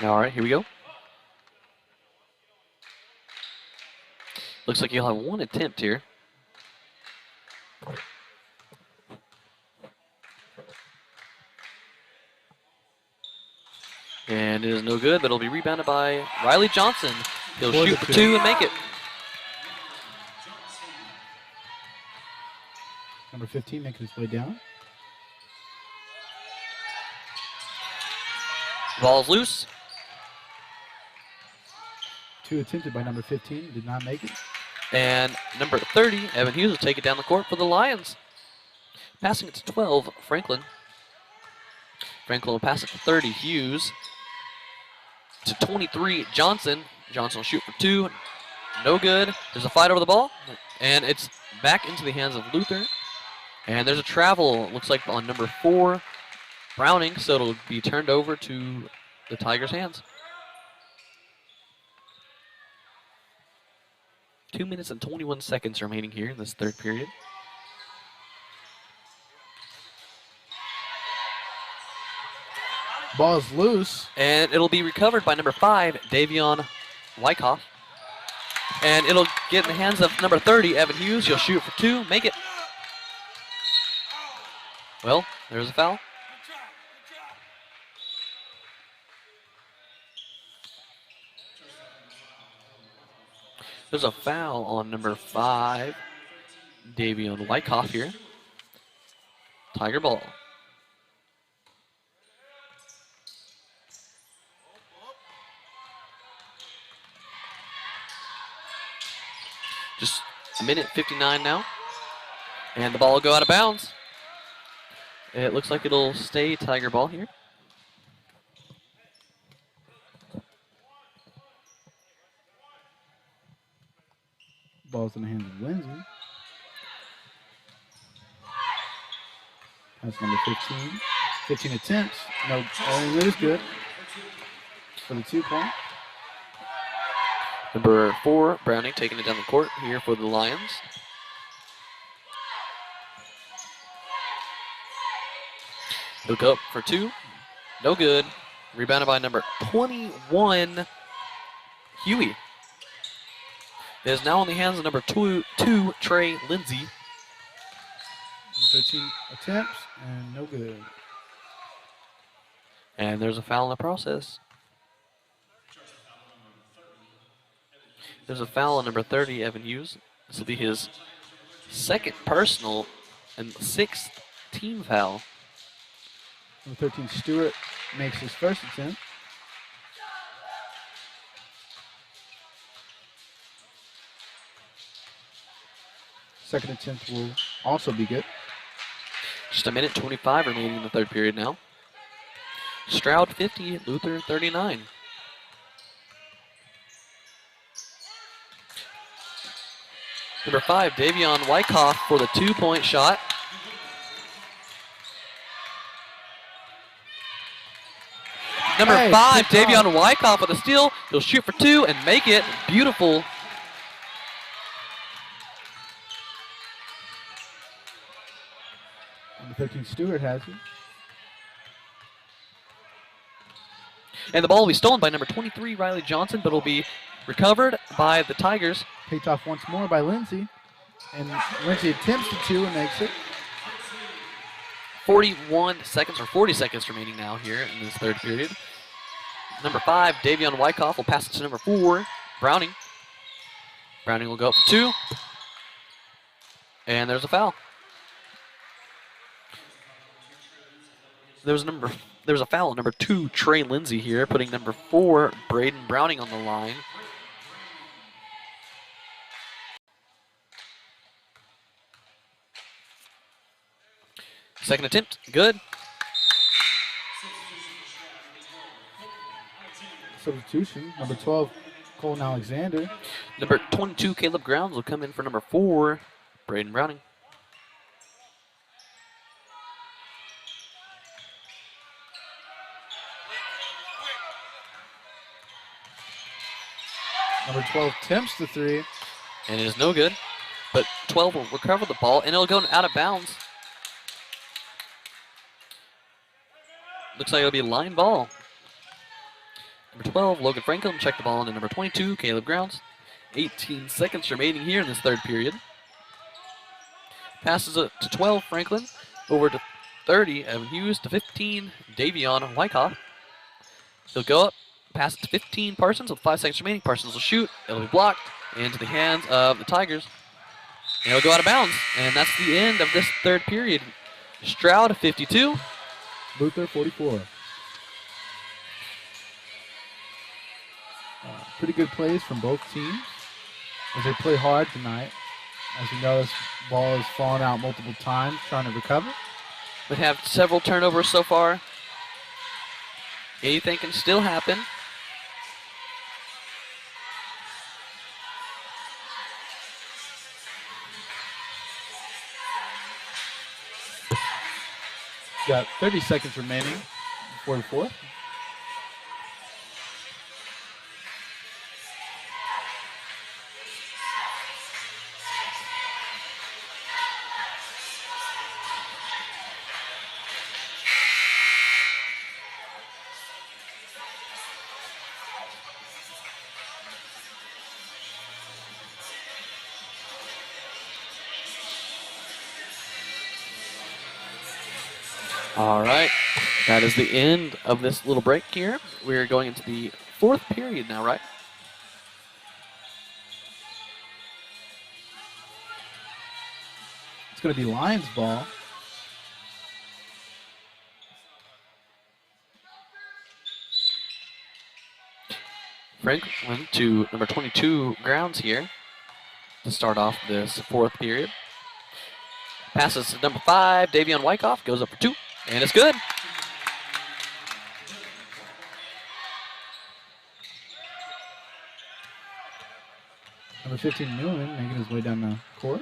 A: All right, here we go. Looks like you'll have one attempt here. And it is no good, but it'll be rebounded by Riley Johnson. He'll shoot for 2 and make it.
B: Number 15 making his way down.
A: Ball's loose.
B: 2 attempted by number 15, did not make it.
A: And number 30, Evan Hughes, will take it down the court for the Lions. Passing it to 12, Franklin. Franklin will pass it to 30, Hughes. To 23, Johnson. Johnson will shoot for 2. No good. There's a fight over the ball. And it's back into the hands of Luther. And there's a travel, looks like on number 4, Browning. So it'll be turned over to the Tigers' hands. 2 minutes and 21 seconds remaining here in this third period.
B: Ball is loose.
A: And it'll be recovered by number 5, Davion Wyckoff. And it'll get in the hands of number 30, Evan Hughes. He'll shoot for 2, make it. Well, there's a foul. There's a foul on number 5, Davion Wyckoff here. Tiger ball. Just a minute 59 now. And the ball will go out of bounds. It looks like it'll stay Tiger ball here.
B: Ball's in the hands of Lindsay. That's number 15. 15 attempts. No, it is good. For the 2-point.
A: Number 4, Browning, taking it down the court here for the Lions. He'll go up for 2. No good. Rebounded by number 21, Huey. It is now in the hands of number 2, Trey Lindsay.
B: 13 attempts and no good.
A: And there's a foul in the process. There's a foul on number 30, Evan Hughes. This will be his second personal and 6th team foul.
B: Number 13, Stewart, makes his first attempt. Second attempt will also be good.
A: Just a minute 25 remaining in the third period now. Stroud 50, Luther 39. Number 5, Davion Wyckoff for the 2-point shot. Number 5, Davion Wyckoff with a steal. He'll shoot for 2 and make it. Beautiful.
B: Number 13, Stewart has it.
A: And the ball will be stolen by number 23, Riley Johnson, but it'll be recovered by the Tigers.
B: Picked off once more by Lindsay. And Lindsay attempts the 2 and makes it.
A: 41 seconds or 40 seconds remaining now here in this third period. Number 5, Davion Wyckoff will pass it to number 4, Browning. Browning will go up for 2. And there's a foul. There's a foul on number 2, Trey Lindsay here, putting number 4, Braden Browning on the line. Second attempt, good.
B: Substitution, number 12, Colin Alexander.
A: Number 22, Caleb Grounds will come in for number 4, Braden Browning.
B: Number 12 attempts the 3.
A: And it is no good, but 12 will recover the ball, and it'll go out of bounds. Looks like it'll be a line ball. Number 12, Logan Franklin will check the ball into number 22, Caleb Grounds. 18 seconds remaining here in this third period. Passes it to 12, Franklin. Over to 30, Evan Hughes. To 15, Davion Wyckoff. He'll go up, pass it to 15, Parsons with 5 seconds remaining. Parsons will shoot. It'll be blocked into the hands of the Tigers. And it'll go out of bounds. And that's the end of this third period. Stroud, 52.
B: Luther, 44. Pretty good plays from both teams as they play hard tonight. As you know, this ball has fallen out multiple times trying to recover.
A: They have several turnovers so far. Anything can still happen.
B: Got 30 seconds remaining before the fourth.
A: All right, that is the end of this little break here. We're going into the fourth period now, right?
B: It's going to be Lions ball.
A: Franklin to number 22 Grounds here to start off this fourth period. Passes to number 5, Davion Wyckoff, goes up for 2, and it's good.
B: Number 15 Newman making his way down the court.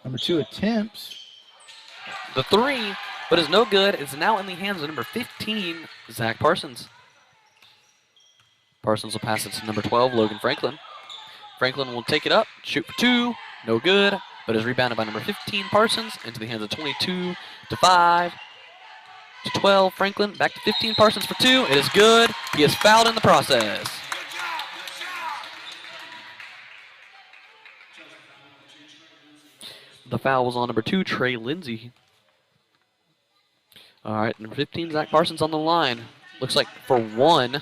B: Number 2 attempts.
A: The 3, but is no good. It's now in the hands of number 15, Zach Parsons. Parsons will pass it to number 12, Logan Franklin. Franklin will take it up, shoot for 2, no good, but is rebounded by number 15, Parsons, into the hands of 22 to 5 to 12, Franklin, back to 15, Parsons for 2. It is good. He is fouled in the process. The foul was on number 2, Trey Lindsay. All right, number 15, Zach Parsons on the line. Looks like for 1.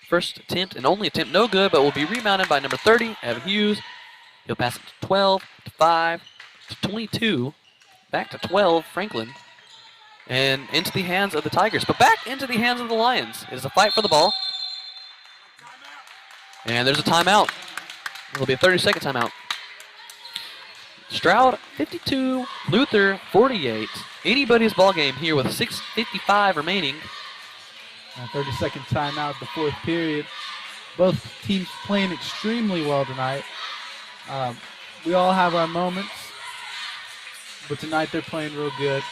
A: First attempt and only attempt, no good, but will be rebounded by number 30, Evan Hughes. He'll pass it to 12, to 5, to 22, back to 12, Franklin, and into the hands of the Tigers, but back into the hands of the Lions. It is a fight for the ball. And there's a timeout. It'll be a 30-second timeout. Stroud, 52, Luther, 48. Anybody's ball game here with 6:55 remaining.
B: 30-second timeout, the fourth period. Both teams playing extremely well tonight. We all have our moments, but tonight they're playing real good.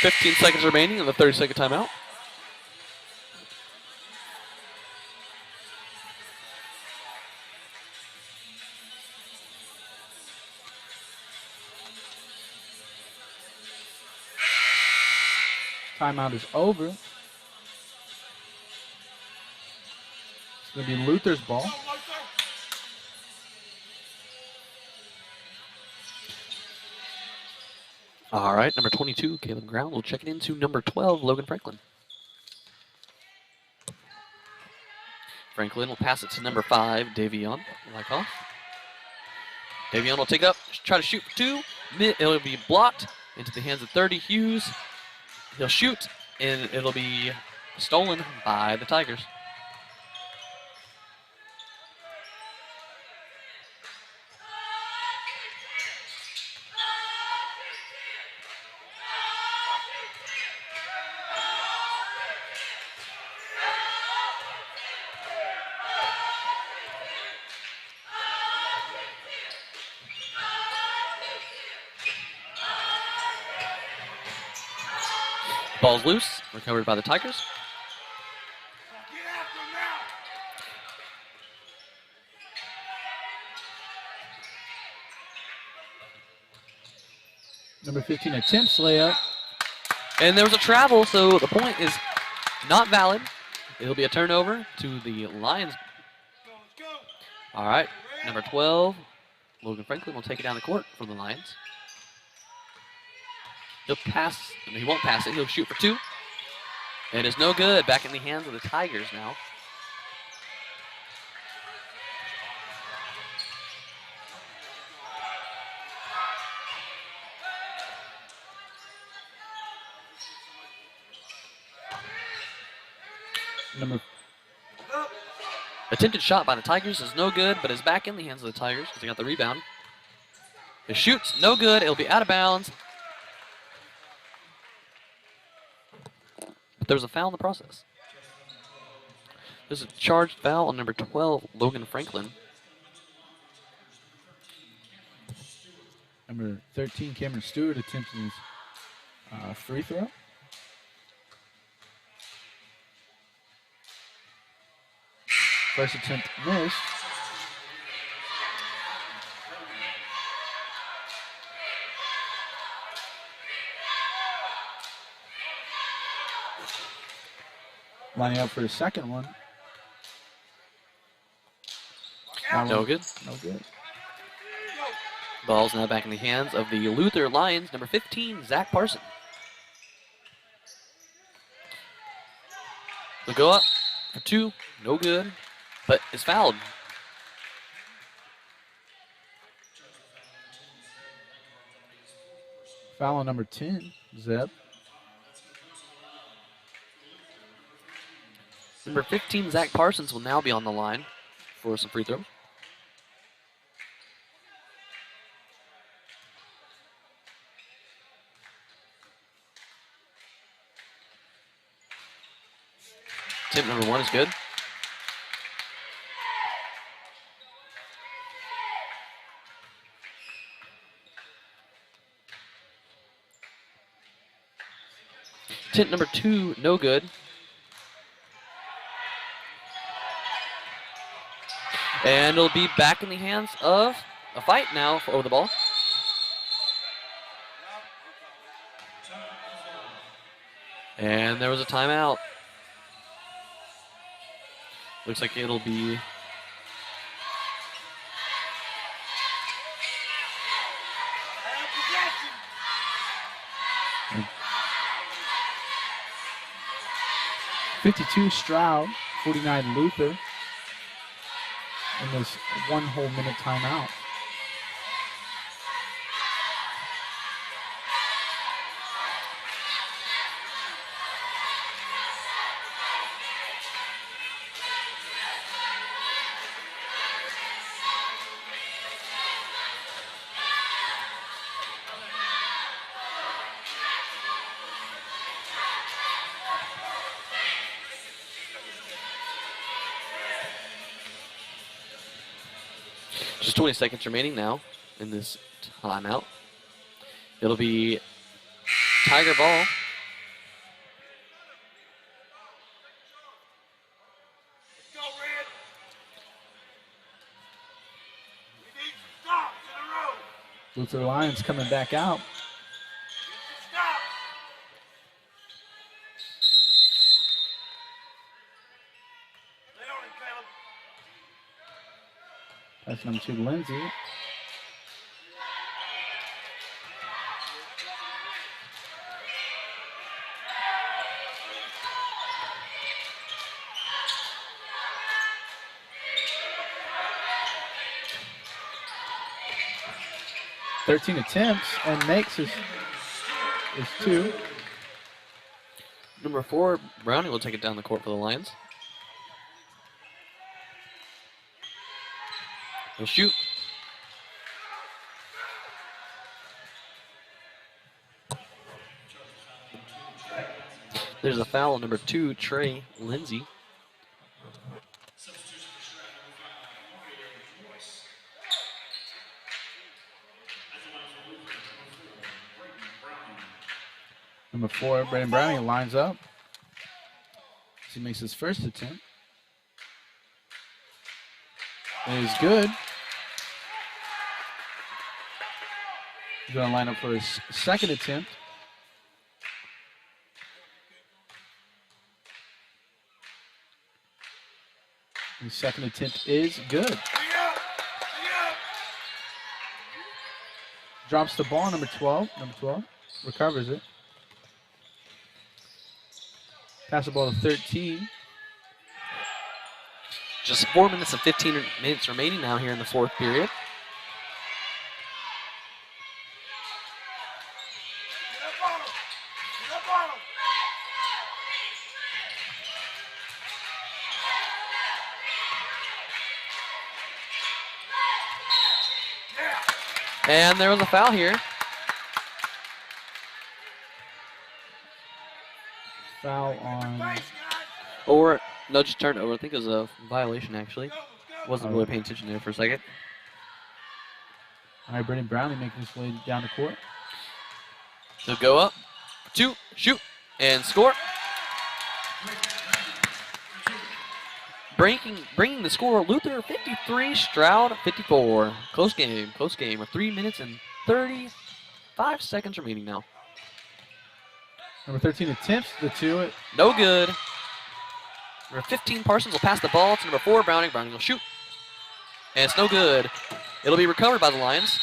A: 15 seconds remaining in the 30-second timeout.
B: Timeout is over. It's going to be Luther's ball.
A: All right, number 22, Caleb Ground will check it into number 12, Logan Franklin. Franklin will pass it to number 5, Davion Wyckoff. Davion will take it up, try to shoot for 2. It'll be blocked into the hands of 30, Hughes. He'll shoot, and it'll be stolen by the Tigers. Ball's loose, recovered by the Tigers.
B: Number 15 attempts layup.
A: And there was a travel, so the point is not valid. It'll be a turnover to the Lions. All right, number 12, Logan Franklin will take it down the court for the Lions. He'll pass, he won't pass it, he'll shoot for 2. And it's no good, back in the hands of the Tigers now. Attempted shot by the Tigers is no good, but is back in the hands of the Tigers because they got the rebound. It shoots, no good. It'll be out of bounds. But there's a foul in the process. There's a charged foul on number 12, Logan Franklin.
B: Number 13, Cameron Stewart attempting his free throw. First attempt missed. Lining up for the second one.
A: No good.
B: No good.
A: Ball's now back in the hands of the Luther Lions, number 15, Zach Parson. They'll go up for 2, no good, but is fouled.
B: Foul on number 10, Zeb.
A: Number 15, Zach Parsons, will now be on the line for some free throws. Tip number 1 is good. Tip number 2, no good. And it'll be back in the hands of a fight now over the ball. And there was a timeout. Looks like it'll be
B: .52 Stroud, 49 Luther. In this 1 whole minute timeout.
A: just 20 seconds remaining now in this timeout. It'll be Tiger ball.
B: Luther Lions coming back out. That's number 2, Lindsay. .13 attempts and makes his 2.
A: Number 4, Browning will take it down the court for the Lions. He'll shoot. There's a foul on number 2, Trey Lindsay.
B: Number 4, Brandon Browning lines up. He makes his first attempt. It is good. going to line up for his second attempt. His second attempt is good. Drops the ball, number 12. Number 12 recovers it. Pass the ball to 13.
A: Just 4 minutes and 15 minutes remaining now here in the fourth period. And there was a foul here.
B: Foul on.
A: Or, no, just turned over. I think it was a violation, actually. Wasn't really paying attention there for a second.
B: All right, Brennan Brownlee making his way down the court.
A: So go up, 2, shoot, and score. Bringing the score, Luther 53, Stroud 54. Close game, close game. With 3 minutes and 35 seconds remaining now.
B: Number 13 attempts the two.
A: No good. Number 15, Parsons will pass the ball to number 4, Browning. Browning will shoot. And it's no good. It'll be recovered by the Lions.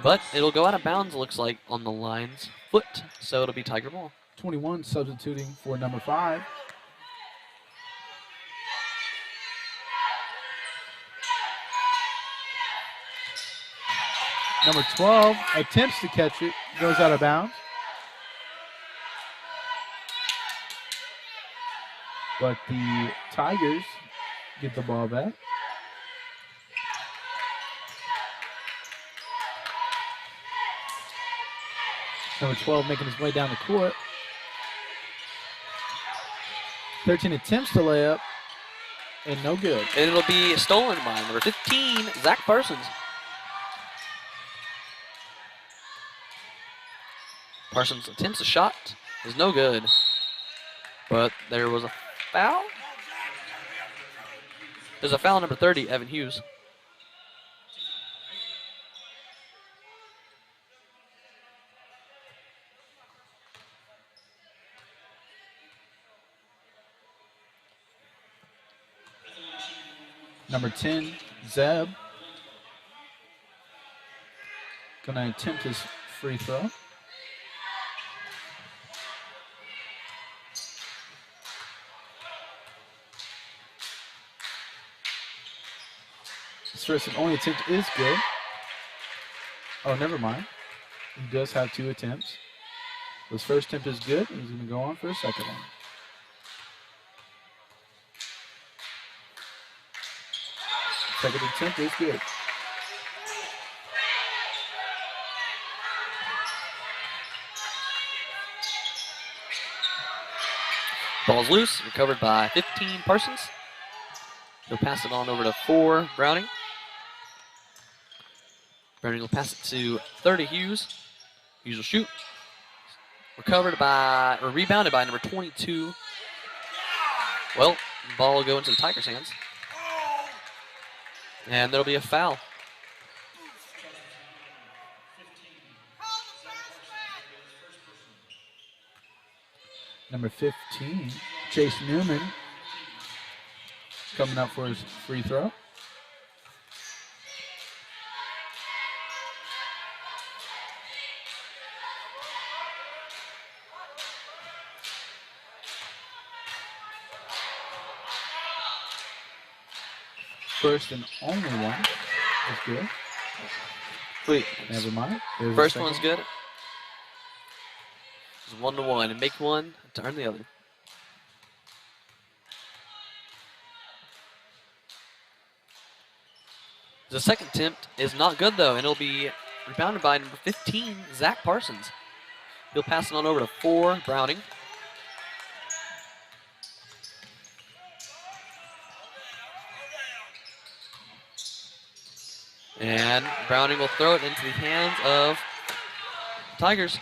A: But it'll go out of bounds, it looks like, on the Lions' foot. So it'll be Tiger ball.
B: 21 substituting for number 5. Number 12 attempts to catch it, goes out of bounds. But the Tigers get the ball back. Number 12 making his way down the court. 13 attempts to lay up, and no good.
A: And it'll be stolen by number 15, Zach Parsons. Parsons attempts a shot, is no good. But there was a foul. There's a foul on number 30, Evan Hughes.
B: Number 10, Zeb. Gonna attempt his free throw. His first and only attempt is good. Oh, never mind. He does have 2 attempts. His first attempt is good, and he's gonna go on for a second one. Second attempt is good.
A: Ball's loose, recovered by 15, Parsons. He'll pass it on over to 4, Browning. Browning will pass it to 30, Hughes. Hughes will shoot. Rebounded by number 22. Well, the ball will go into the Tigers' hands. And there'll be a foul.
B: Number 15, Chase Newman, coming up for his free throw. First and only one is good.
A: Wait.
B: Never mind.
A: First one's good. It's 1-1, and make one to earn the other. The second attempt is not good, though, and it'll be rebounded by number 15, Zach Parsons. He'll pass it on over to 4, Browning. And Browning will throw it into the hands of Tigers.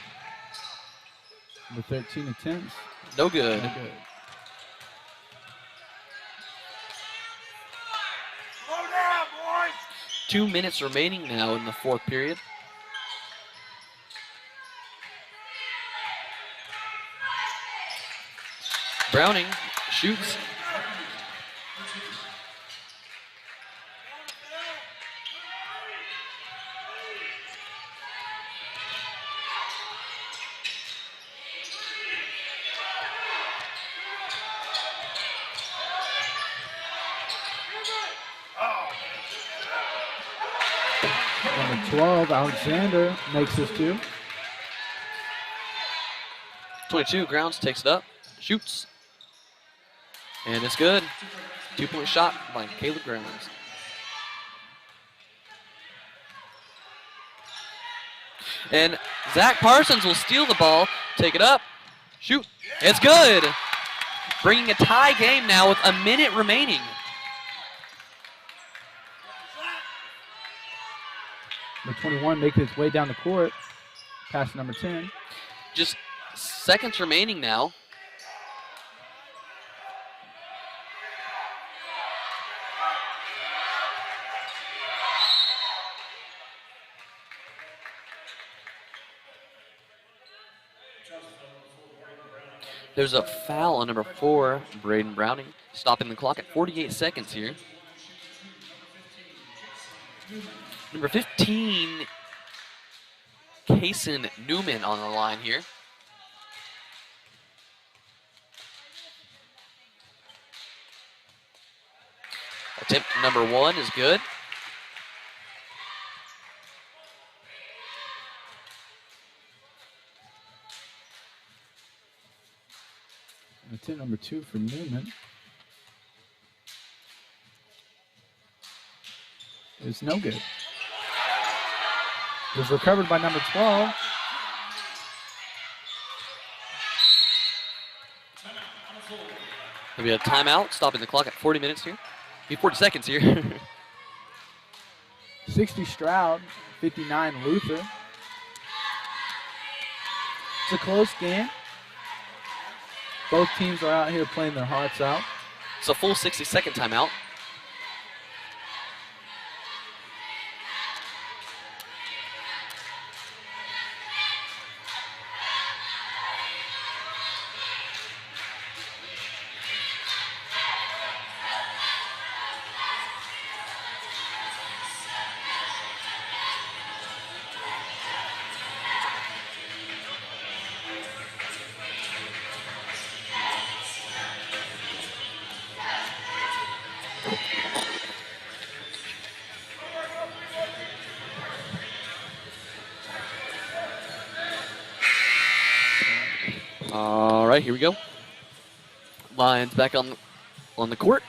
B: With 13 attempts.
A: No good.
B: No good.
A: 2 minutes remaining now in the fourth period. Browning shoots.
B: Number 12, Alexander makes his 2.
A: 22, Grounds takes it up, shoots, and it's good. 2-point shot by Caleb Grounds. And Zach Parsons will steal the ball, take it up, shoot, it's good. Bringing a tie game now with a minute remaining.
B: Number 21 making his way down the court, past number 10.
A: Just seconds remaining now. There's a foul on number 4, Braden Browning, stopping the clock at 48 seconds here. Number 15, Kaysen Newman on the line here. Attempt number 1 is good.
B: Attempt number 2 for Newman. It's no good. It was recovered by number 12.
A: There'll be a timeout, stopping the clock at 40 minutes here. 40 seconds here.
B: 60 Stroud, 59 Luther. It's a close game. Both teams are out here playing their hearts out.
A: It's a full 60-second timeout. All right, here we go. Lions back on the court.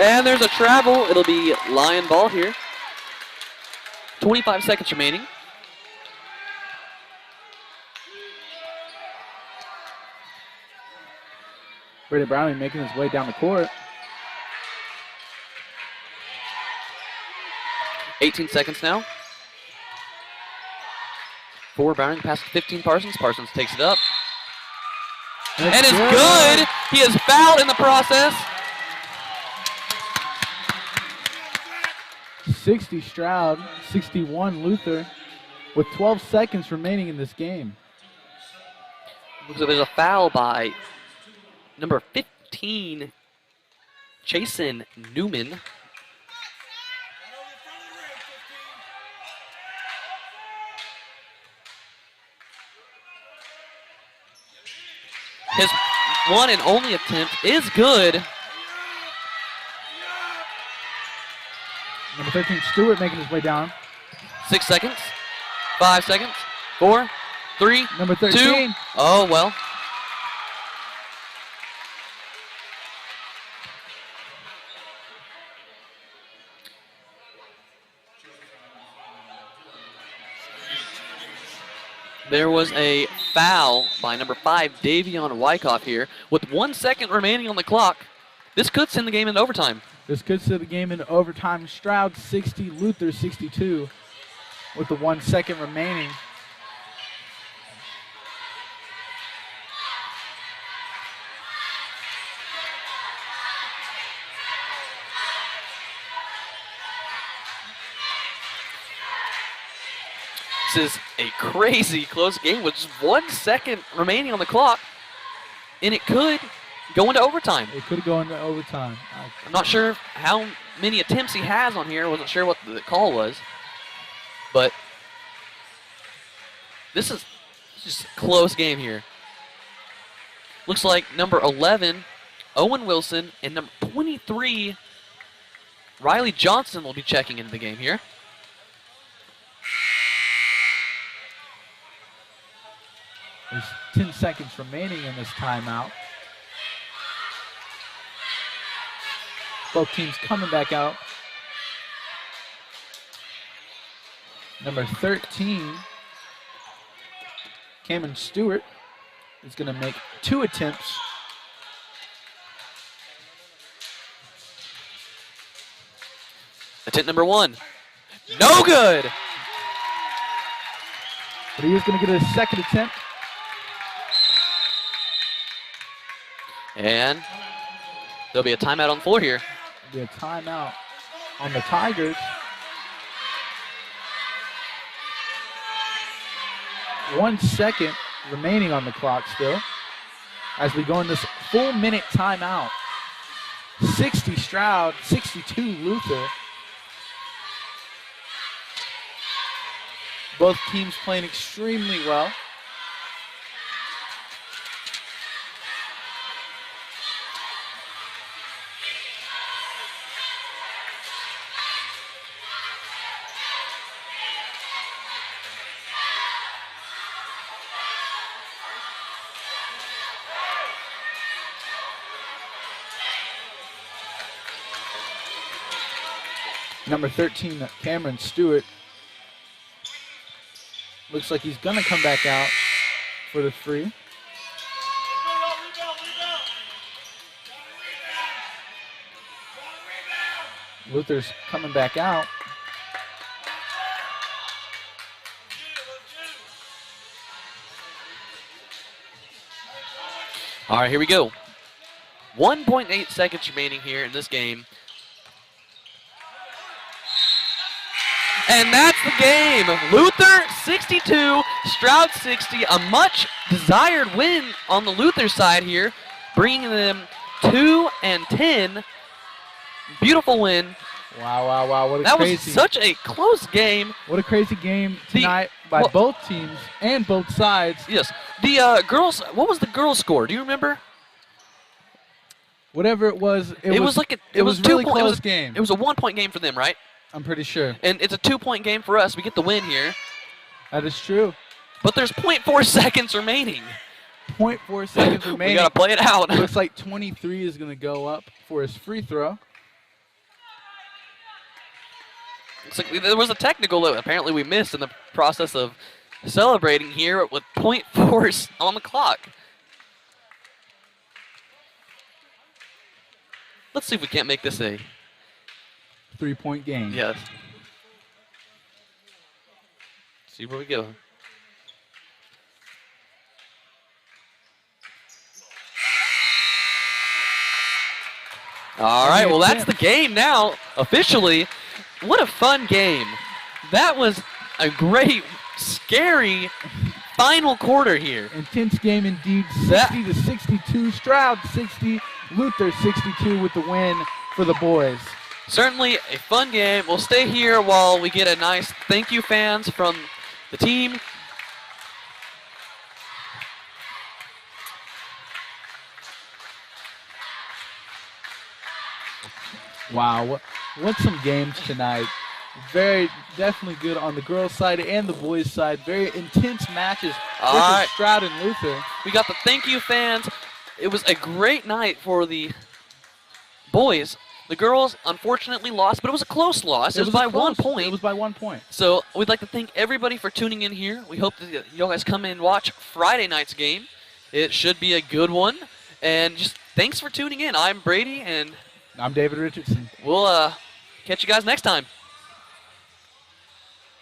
A: And there's a travel. It'll be Lion ball here. 25 seconds remaining.
B: Braden Browning making his way down the court.
A: 18 seconds now. 4, Browning passes 15 Parsons. Parsons takes it up. And it's good. He is fouled in the process.
B: 60 Stroud, 61 Luther, with 12 seconds remaining in this game.
A: So there's a foul by number 15, Jason Newman. His one and only attempt is good.
B: Number 13, Stewart making his way down.
A: 6 seconds, 5 seconds, 4, 3,
B: Number 13.
A: 2. Oh, well. There was a foul by number 5, Davion Wyckoff here. With 1 second remaining on the clock, this could send the game into overtime.
B: This could send the game into overtime. Stroud 60, Luther 62 with the 1 second remaining.
A: This is a crazy close game with just 1 second remaining on the clock, and it could go into overtime.
B: It could go into overtime.
A: I'm not sure how many attempts he has on here. I wasn't sure what the call was, but this is just a close game here. Looks like number 11, Owen Wilson, and number 23, Riley Johnson will be checking into the game here.
B: There's 10 seconds remaining in this timeout. Both teams coming back out. Number 13, Cameron Stewart, is going to make 2 attempts.
A: Attempt number 1. No good!
B: But he is going to get a second attempt.
A: And there'll be a timeout on the floor here.
B: There'll be a timeout on the Tigers. 1 second remaining on the clock still as we go in this full minute timeout. 60 Stroud, 62 Luther. Both teams playing extremely well. Number 13, Cameron Stewart. Looks like he's going to come back out for the free. Luther's coming back out.
A: All right, here we go. 1.8 seconds remaining here in this game. And that's the game. Luther 62, Stroud 60. A much desired win on the Luther side here, bringing them 2-10. Beautiful win.
B: Wow. What a
A: that
B: crazy.
A: Was such a close game.
B: What a crazy game tonight by both teams and both sides.
A: Yes. The girls, what was the girls' score? Do you remember?
B: Whatever it was, it was
A: like
B: it was really close game.
A: It was a 1 point game for them, right?
B: I'm pretty sure.
A: And it's a 2 point game for us. We get the win here.
B: That is true.
A: But there's 0.4 seconds remaining.
B: 0.4 seconds remaining.
A: We got to play it out.
B: Looks like 23 is going to go up for his free throw.
A: Looks like there was a technical that apparently we missed in the process of celebrating here with 0.4 on the clock. Let's see if we can't make this a
B: 3-point game.
A: Yes. See where we go. All right, well, that's the game now, officially. What a fun game. That was a great, scary final quarter here.
B: Intense game indeed. 60-62. Stroud 60, Luther 62 with the win for the boys.
A: Certainly a fun game. We'll stay here while we get a nice thank you fans from the team.
B: Wow, what some games tonight. Very, definitely good on the girls' side and the boys' side. Very intense matches versus Stroud and Luther.
A: We got the thank you fans. It was a great night for the boys. The girls unfortunately lost, but it was a close loss. It was by 1 point.
B: It was by 1 point.
A: So we'd like to thank everybody for tuning in here. We hope that you guys come in and watch Friday night's game. It should be a good one. And just thanks for tuning in. I'm Brady, and
B: I'm David Richardson.
A: We'll catch you guys next time.